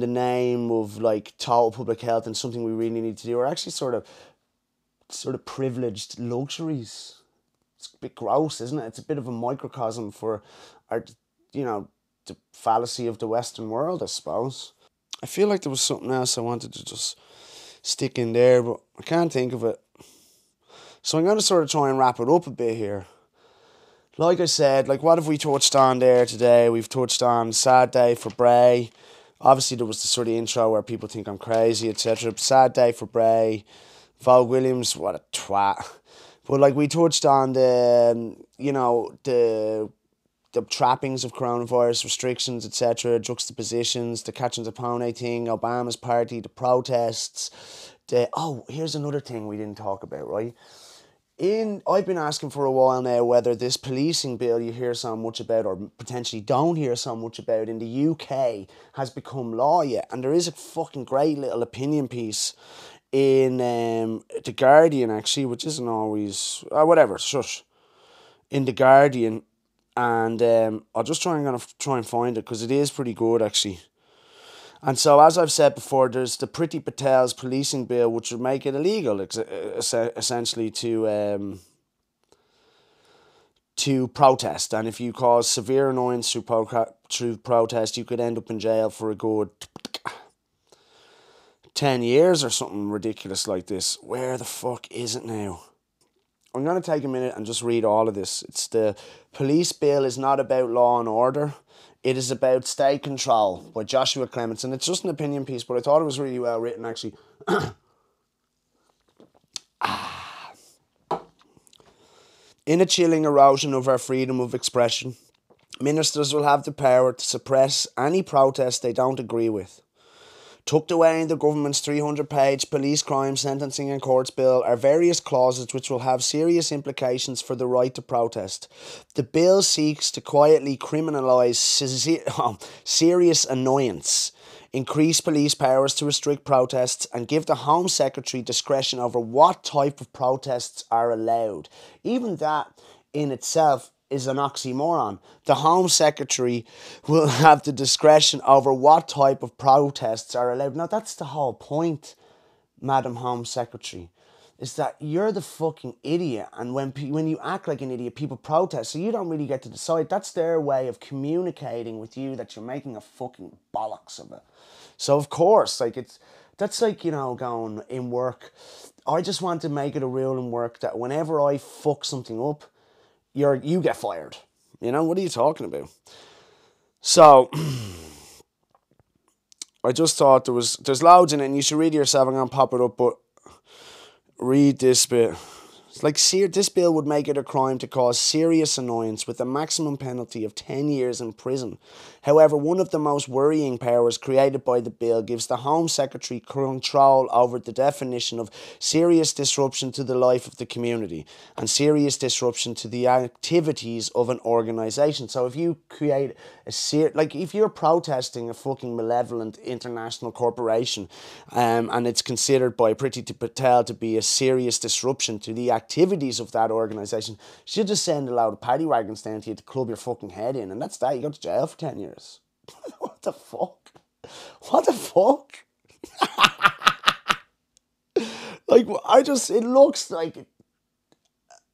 Speaker 2: name of like total public health and something we really need to do are actually sort of privileged luxuries. It's a bit gross, isn't it? It's a bit of a microcosm for our, you know, the fallacy of the Western world, I suppose. I feel like there was something else I wanted to just stick in there, but I can't think of it. So I'm going to sort of try and wrap it up a bit here. Like I said, like what have we touched on there today? We've touched on Sad Day for Bray. Obviously there was the sort of intro where people think I'm crazy, etc. Sad Day for Bray. Vogue Williams, what a twat. But like we touched on the, you know, the trappings of coronavirus restrictions, etc., juxtapositions, the catching the pony thing, Obama's party, the protests. Here's another thing we didn't talk about, right? I've been asking for a while now whether this policing bill you hear so much about, or potentially don't hear so much about, in the UK has become law yet. And there is a fucking great little opinion piece in The Guardian, actually, which isn't always... whatever, shush. In The Guardian, and I'll just try and find it, because it is pretty good, actually. And so, as I've said before, there's the Priti Patel's policing bill, which would make it illegal, essentially, to protest. And if you cause severe annoyance through protest, you could end up in jail for a good 10 years or something ridiculous like this. Where the fuck is it now? I'm going to take a minute and just read all of this. It's the police bill is not about law and order. It is about state control by Joshua Clements. And it's just an opinion piece, but I thought it was really well written, actually. In a chilling erosion of our freedom of expression, ministers will have the power to suppress any protest they don't agree with. Tucked away in the government's 300-page police crime sentencing and courts bill are various clauses which will have serious implications for the right to protest. The bill seeks to quietly criminalise serious annoyance, increase police powers to restrict protests, and give the Home Secretary discretion over what type of protests are allowed. Even that in itself is an oxymoron. The Home Secretary will have the discretion over what type of protests are allowed. Now, that's the whole point, Madam Home Secretary, is that you're the fucking idiot, and when you act like an idiot, people protest, so you don't really get to decide. That's their way of communicating with you that you're making a fucking bollocks of it. So, of course, that's like, you know, going in work. I just want to make it a rule in work that whenever I fuck something up, you get fired. You know, what are you talking about? So, I just thought there's loads in it, and you should read it yourself. I'm going to pop it up, but read this bit. It's like, this bill would make it a crime to cause serious annoyance with a maximum penalty of 10 years in prison. However, one of the most worrying powers created by the bill gives the Home Secretary control over the definition of serious disruption to the life of the community and serious disruption to the activities of an organisation. So if you create if you're protesting a fucking malevolent international corporation and it's considered by Priti Patel to be a serious disruption to the activities of that organisation, she'll just send a load of paddy wagons down to you to club your fucking head in, and that's that. You go to jail for 10 years. What the fuck? What the fuck? It looks like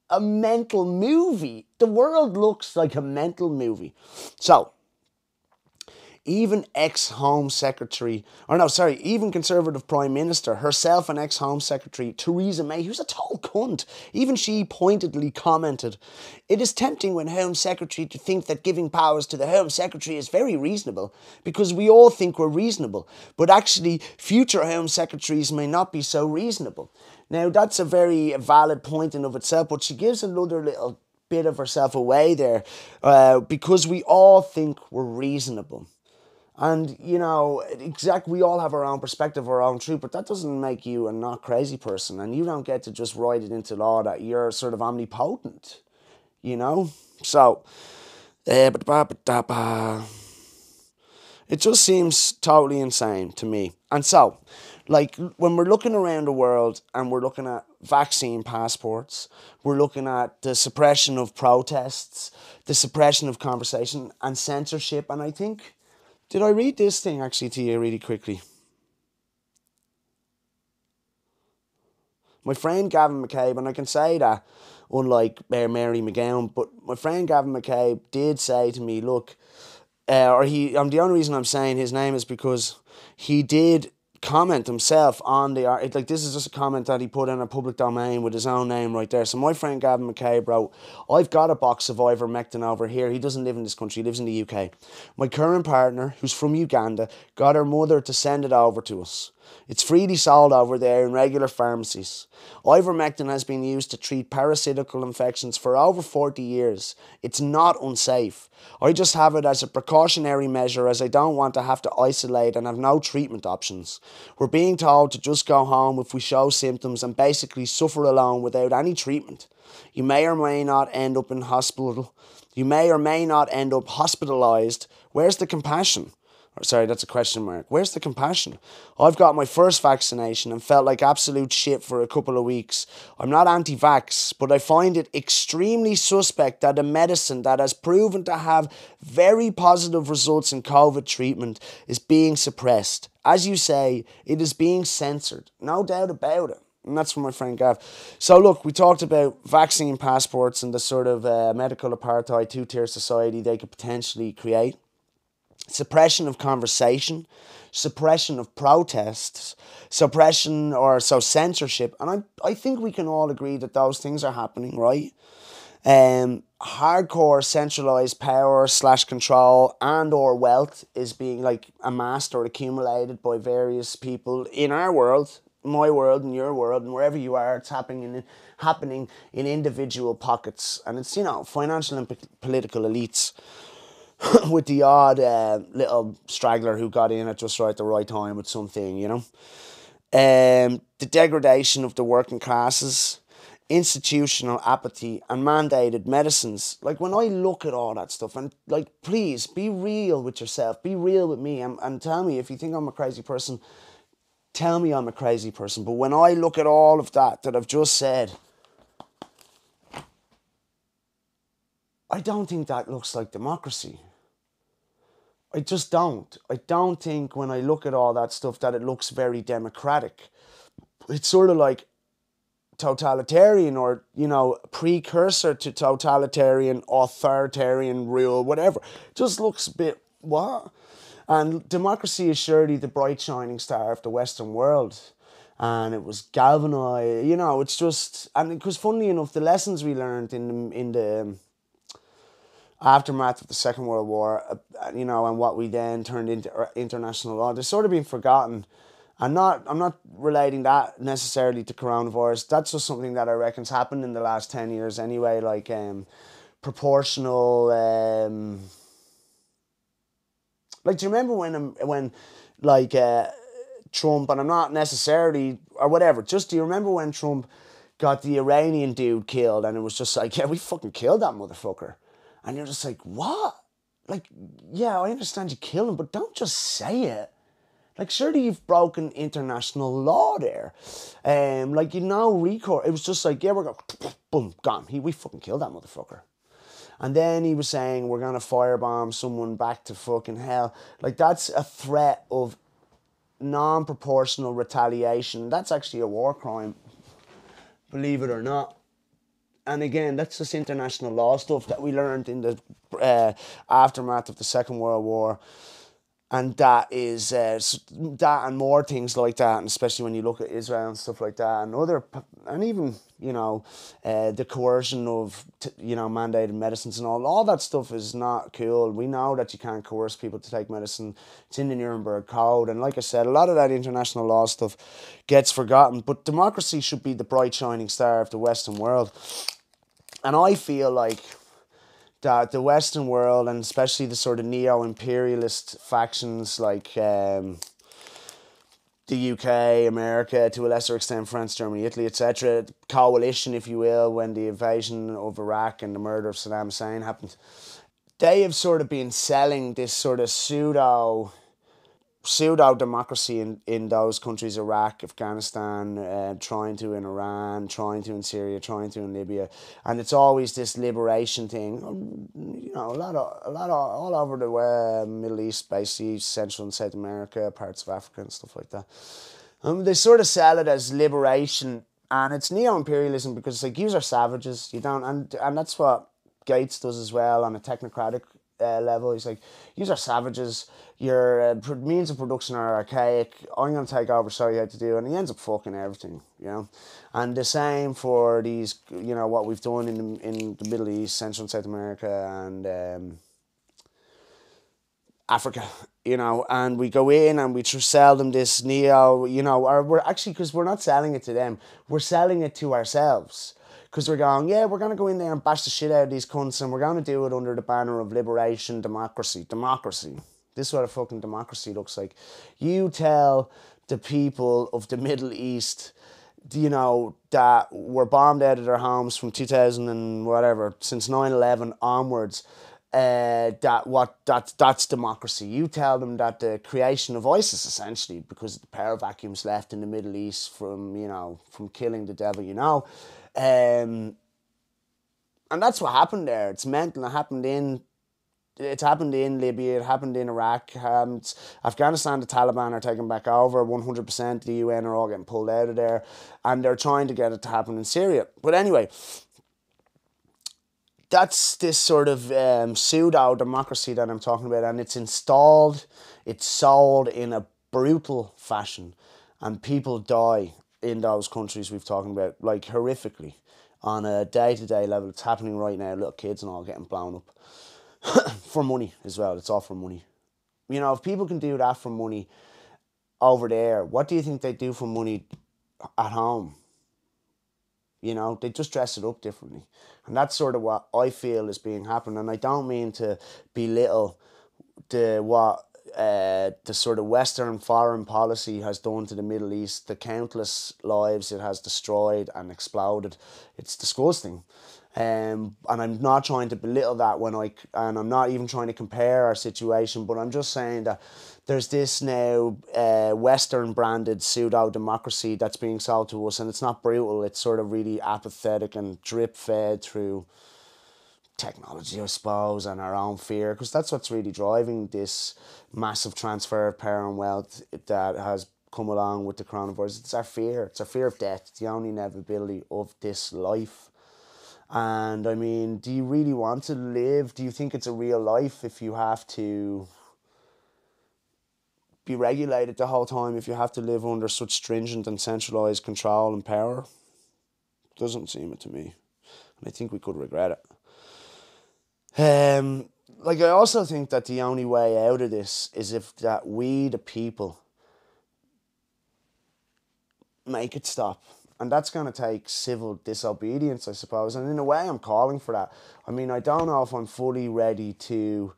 Speaker 2: a mental movie. The world looks like a mental movie. So, even ex-Home Secretary, even Conservative Prime Minister, herself an ex-Home Secretary, Theresa May, who's a total cunt, even she pointedly commented, "It is tempting when Home Secretary to think that giving powers to the Home Secretary is very reasonable, because we all think we're reasonable, but actually future Home Secretaries may not be so reasonable." Now, that's a very valid point in of itself, but she gives another little bit of herself away there, because we all think we're reasonable. And, you know, we all have our own perspective, our own truth, but that doesn't make you a not crazy person. And you don't get to just write it into law that you're sort of omnipotent, you know? So, it just seems totally insane to me. And so, like, when we're looking around the world and we're looking at vaccine passports, we're looking at the suppression of protests, the suppression of conversation and censorship, and I think, did I read this thing actually to you really quickly? My friend Gavin McCabe, and I can say that unlike Mary McGowan, but my friend Gavin McCabe did say to me, look, the only reason I'm saying his name is because he did comment himself on the art. Like, this is just a comment that he put in a public domain with his own name right there. So my friend Gavin McCabe wrote, "I've got a box of ivermectin over here." He doesn't live in this country, he lives in the UK. "My current partner, who's from Uganda, got her mother to send it over to us. It's freely sold over there in regular pharmacies. Ivermectin has been used to treat parasitical infections for over 40 years. It's not unsafe. I just have it as a precautionary measure, as I don't want to have to isolate and have no treatment options. We're being told to just go home if we show symptoms and basically suffer alone without any treatment. You may or may not end up in hospital. You may or may not end up hospitalised. Where's the compassion?" Sorry, that's a question mark. Where's the compassion? "I've got my first vaccination and felt like absolute shit for a couple of weeks. I'm not anti-vax, but I find it extremely suspect that a medicine that has proven to have very positive results in COVID treatment is being suppressed. As you say, it is being censored. No doubt about it." And that's from my friend Gav. So look, we talked about vaccine passports and the sort of medical apartheid, two-tier society they could potentially create. Suppression of conversation, suppression of protests, censorship. And I think we can all agree that those things are happening, right? Hardcore centralized power / control and or wealth is being like amassed or accumulated by various people in our world, my world and your world, and wherever you are. It's happening in individual pockets, and it's, you know, financial and political elites with the odd little straggler who got in at just right the right time with something, you know. The degradation of the working classes, institutional apathy, and mandated medicines. Like, when I look at all that stuff, and like, please be real with yourself, be real with me, and tell me if you think I'm a crazy person. Tell me I'm a crazy person. But when I look at all of that I've just said, I don't think that looks like democracy. I just don't. I don't think when I look at all that stuff that it looks very democratic. It's sort of like totalitarian, or, you know, precursor to totalitarian, authoritarian rule, whatever. It just looks a bit, what? And democracy is surely the bright shining star of the Western world. And it was galvanized, you know, it's just, and because funnily enough, the lessons we learned in the aftermath of the Second World War, you know, and what we then turned into international law, they're sort of being forgotten. I'm not relating that necessarily to coronavirus. That's just something that I reckon's happened in the last 10 years anyway, like proportional, like, do you remember when like Trump, and I'm not necessarily, or whatever, just do you remember when Trump got the Iranian dude killed, and it was just like, yeah, we fucking killed that motherfucker. And you're just like, what? Like, yeah, I understand you killed him, but don't just say it. Like, surely you've broken international law there. Like, you know, recourse. It was just like, yeah, we're going, boom, gone. We fucking killed that motherfucker. And then he was saying, we're going to firebomb someone back to fucking hell. Like, that's a threat of non-proportional retaliation. That's actually a war crime, believe it or not. And again, that's just international law stuff that we learned in the aftermath of the Second World War. And that is that and more things like that, and especially when you look at Israel and stuff like that, and and even the coercion of mandated medicines and all that stuff is not cool. We know that you can't coerce people to take medicine. It's in the Nuremberg Code, and like I said, a lot of that international law stuff gets forgotten. But democracy should be the bright shining star of the Western world, and I feel like that the Western world, and especially the sort of neo-imperialist factions like the UK, America, to a lesser extent France, Germany, Italy, etc., coalition, if you will, when the invasion of Iraq and the murder of Saddam Hussein happened, they have sort of been selling this sort of pseudo democracy in those countries, Iraq, Afghanistan, trying to in Iran, trying to in Syria, trying to in Libya, and it's always this liberation thing. A lot of all over the Middle East, basically Central and South America, parts of Africa and stuff like that. They sort of sell it as liberation, and it's neo-imperialism because it's like, you are savages. You don't, and that's what Gates does as well on a technocratic level. He's like, "These are savages. Your means of production are archaic. I'm going to take over, show you how to do it." And he ends up fucking everything, And the same for these, what we've done in the Middle East, Central and South America, and Africa, and we go in and we sell them this or we're actually, because we're not selling it to them, we're selling it to ourselves. Because we're going, yeah, we're going to go in there and bash the shit out of these cunts, and we're going to do it under the banner of liberation, democracy. Democracy. This is what a fucking democracy looks like. You tell the people of the Middle East, that were bombed out of their homes from 2000 and whatever, since 9/11 onwards, that's democracy. You tell them that the creation of ISIS, essentially, because the power vacuum's left in the Middle East from killing the devil, and that's what happened there. It's mental. It's happened in Libya. It happened in Iraq. Afghanistan, the Taliban are taking back over 100%. The UN are all getting pulled out of there, and they're trying to get it to happen in Syria. But anyway, that's this sort of pseudo democracy that I'm talking about, and it's sold in a brutal fashion, and people die in those countries we've talking about, like, horrifically, on a day-to-day level. It's happening right now. Little kids and all getting blown up for money as well. It's all for money. If people can do that for money over there, what do you think they do for money at home? They just dress it up differently, and that's sort of what I feel is being happening. And I don't mean to belittle the sort of Western foreign policy has done to the Middle East, the countless lives it has destroyed and exploded. It's disgusting. And I'm not trying to belittle that and I'm not even trying to compare our situation, but I'm just saying that there's this now Western branded pseudo democracy that's being sold to us, and it's not brutal. It's sort of really apathetic and drip fed through technology, I suppose, and our own fear, because that's what's really driving this massive transfer of power and wealth that has come along with the coronavirus. It's our fear. It's our fear of death. It's the only inevitability of this life. And I mean, do you really want to live? Do you think it's a real life if you have to be regulated the whole time, if you have to live under such stringent and centralised control and power? Doesn't seem it to me. And I think we could regret it. I also think that the only way out of this is if that we, the people, make it stop. And that's going to take civil disobedience, I suppose. And in a way, I'm calling for that. I mean, I don't know if I'm fully ready to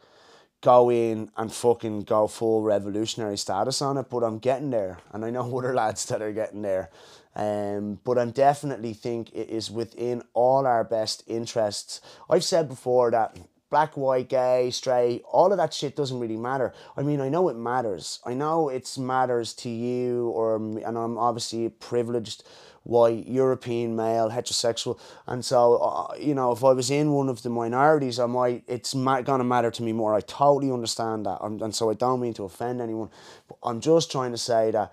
Speaker 2: go in and fucking go full revolutionary status on it, but I'm getting there. And I know other lads that are getting there. But I definitely think it is within all our best interests. I've said before that black, white, gay, straight, all of that shit doesn't really matter. I mean, I know it matters. I know it matters to you, and I'm obviously a privileged white European male heterosexual, and so if I was in one of the minorities, it's gonna matter to me more. I totally understand that, and so I don't mean to offend anyone, but I'm just trying to say that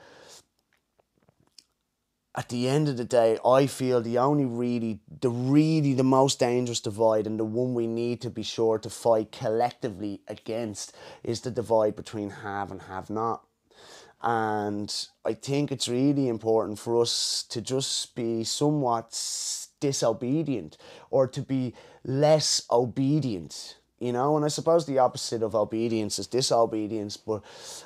Speaker 2: at the end of the day, I feel the most dangerous divide, and the one we need to be sure to fight collectively against, is the divide between have and have not. And I think it's really important for us to just be somewhat disobedient, or to be less obedient. You know, and I suppose the opposite of obedience is disobedience, but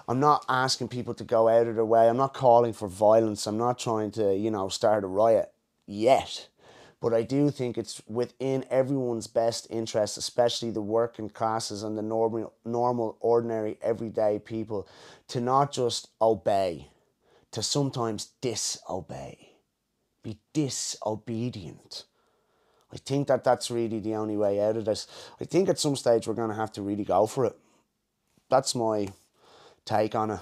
Speaker 2: I'm not asking people to go out of their way. I'm not calling for violence. I'm not trying to, you know, start a riot yet. But I do think it's within everyone's best interest, especially the working classes and the normal, ordinary, everyday people, to not just obey, to sometimes disobey. Be disobedient. I think that that's really the only way out of this. I think at some stage we're going to have to really go for it. That's my take on it.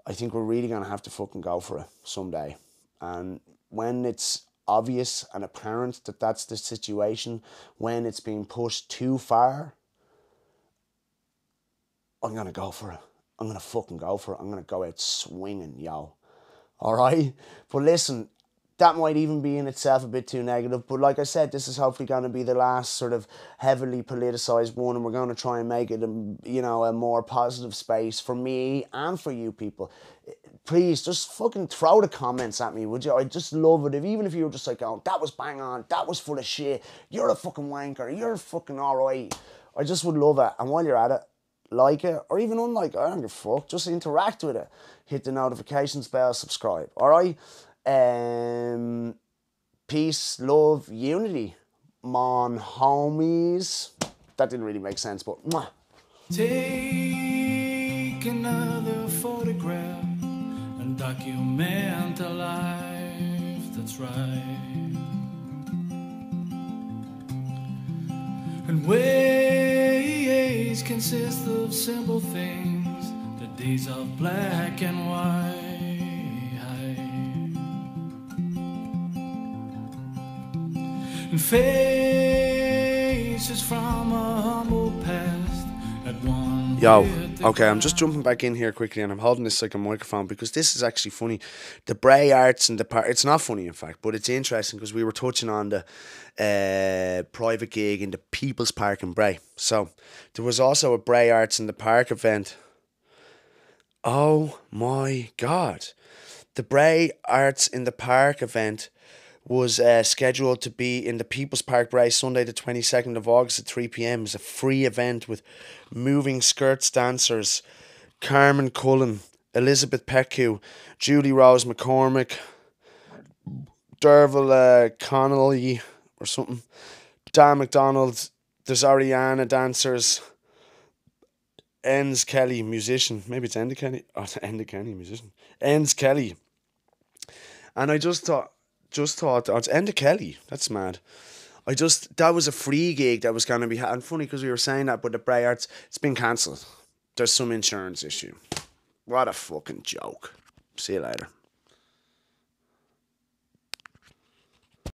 Speaker 2: I think we're really going to have to fucking go for it someday. And when it's obvious and apparent that that's the situation, when it's being pushed too far, I'm going to go for it. I'm going to fucking go for it. I'm going to go out swinging, yo. All right? But listen, that might even be in itself a bit too negative. But like I said, this is hopefully going to be the last sort of heavily politicised one, and we're going to try and make it, a more positive space for me and for you people. Please, just fucking throw the comments at me, would you? I'd just love it. Even if you were just like, oh, that was bang on, that was full of shit, you're a fucking wanker, you're fucking alright. I just would love it. And while you're at it, like it, or even unlike it, I don't give a fuck. Just interact with it. Hit the notifications bell, subscribe. Alright? Peace, love, unity, mon homies. That didn't really make sense, but mwah.
Speaker 1: Take another photograph and document a life that's right. And ways consist of simple things, the days of black and white. And faces from a humble past at one.
Speaker 2: Yo, okay, I'm just jumping back in here quickly, and I'm holding this like a microphone because this is actually funny. The Bray Arts in the Park, it's not funny in fact, but it's interesting because we were touching on the private gig in the People's Park in Bray. So there was also a Bray Arts in the Park event. Oh my God. The Bray Arts in the Park event was scheduled to be in the People's Park Bray Sunday the 22nd of August at 3 p.m. It's a free event with moving skirts dancers, Carmen Cullen, Elizabeth Petcu, Julie Rose McCormick, Derval Connolly or something, Dan McDonald, there's Ariana dancers, Enns Kelly, musician, maybe it's Enda Kelly, Kenny, musician, Enns Kelly. And I just thought, oh, it's Enda Kelly. That's mad. That was a free gig that was going to be, and funny because we were saying that, but the Bray Arts, it's been cancelled. There's some insurance issue. What a fucking joke. See you later.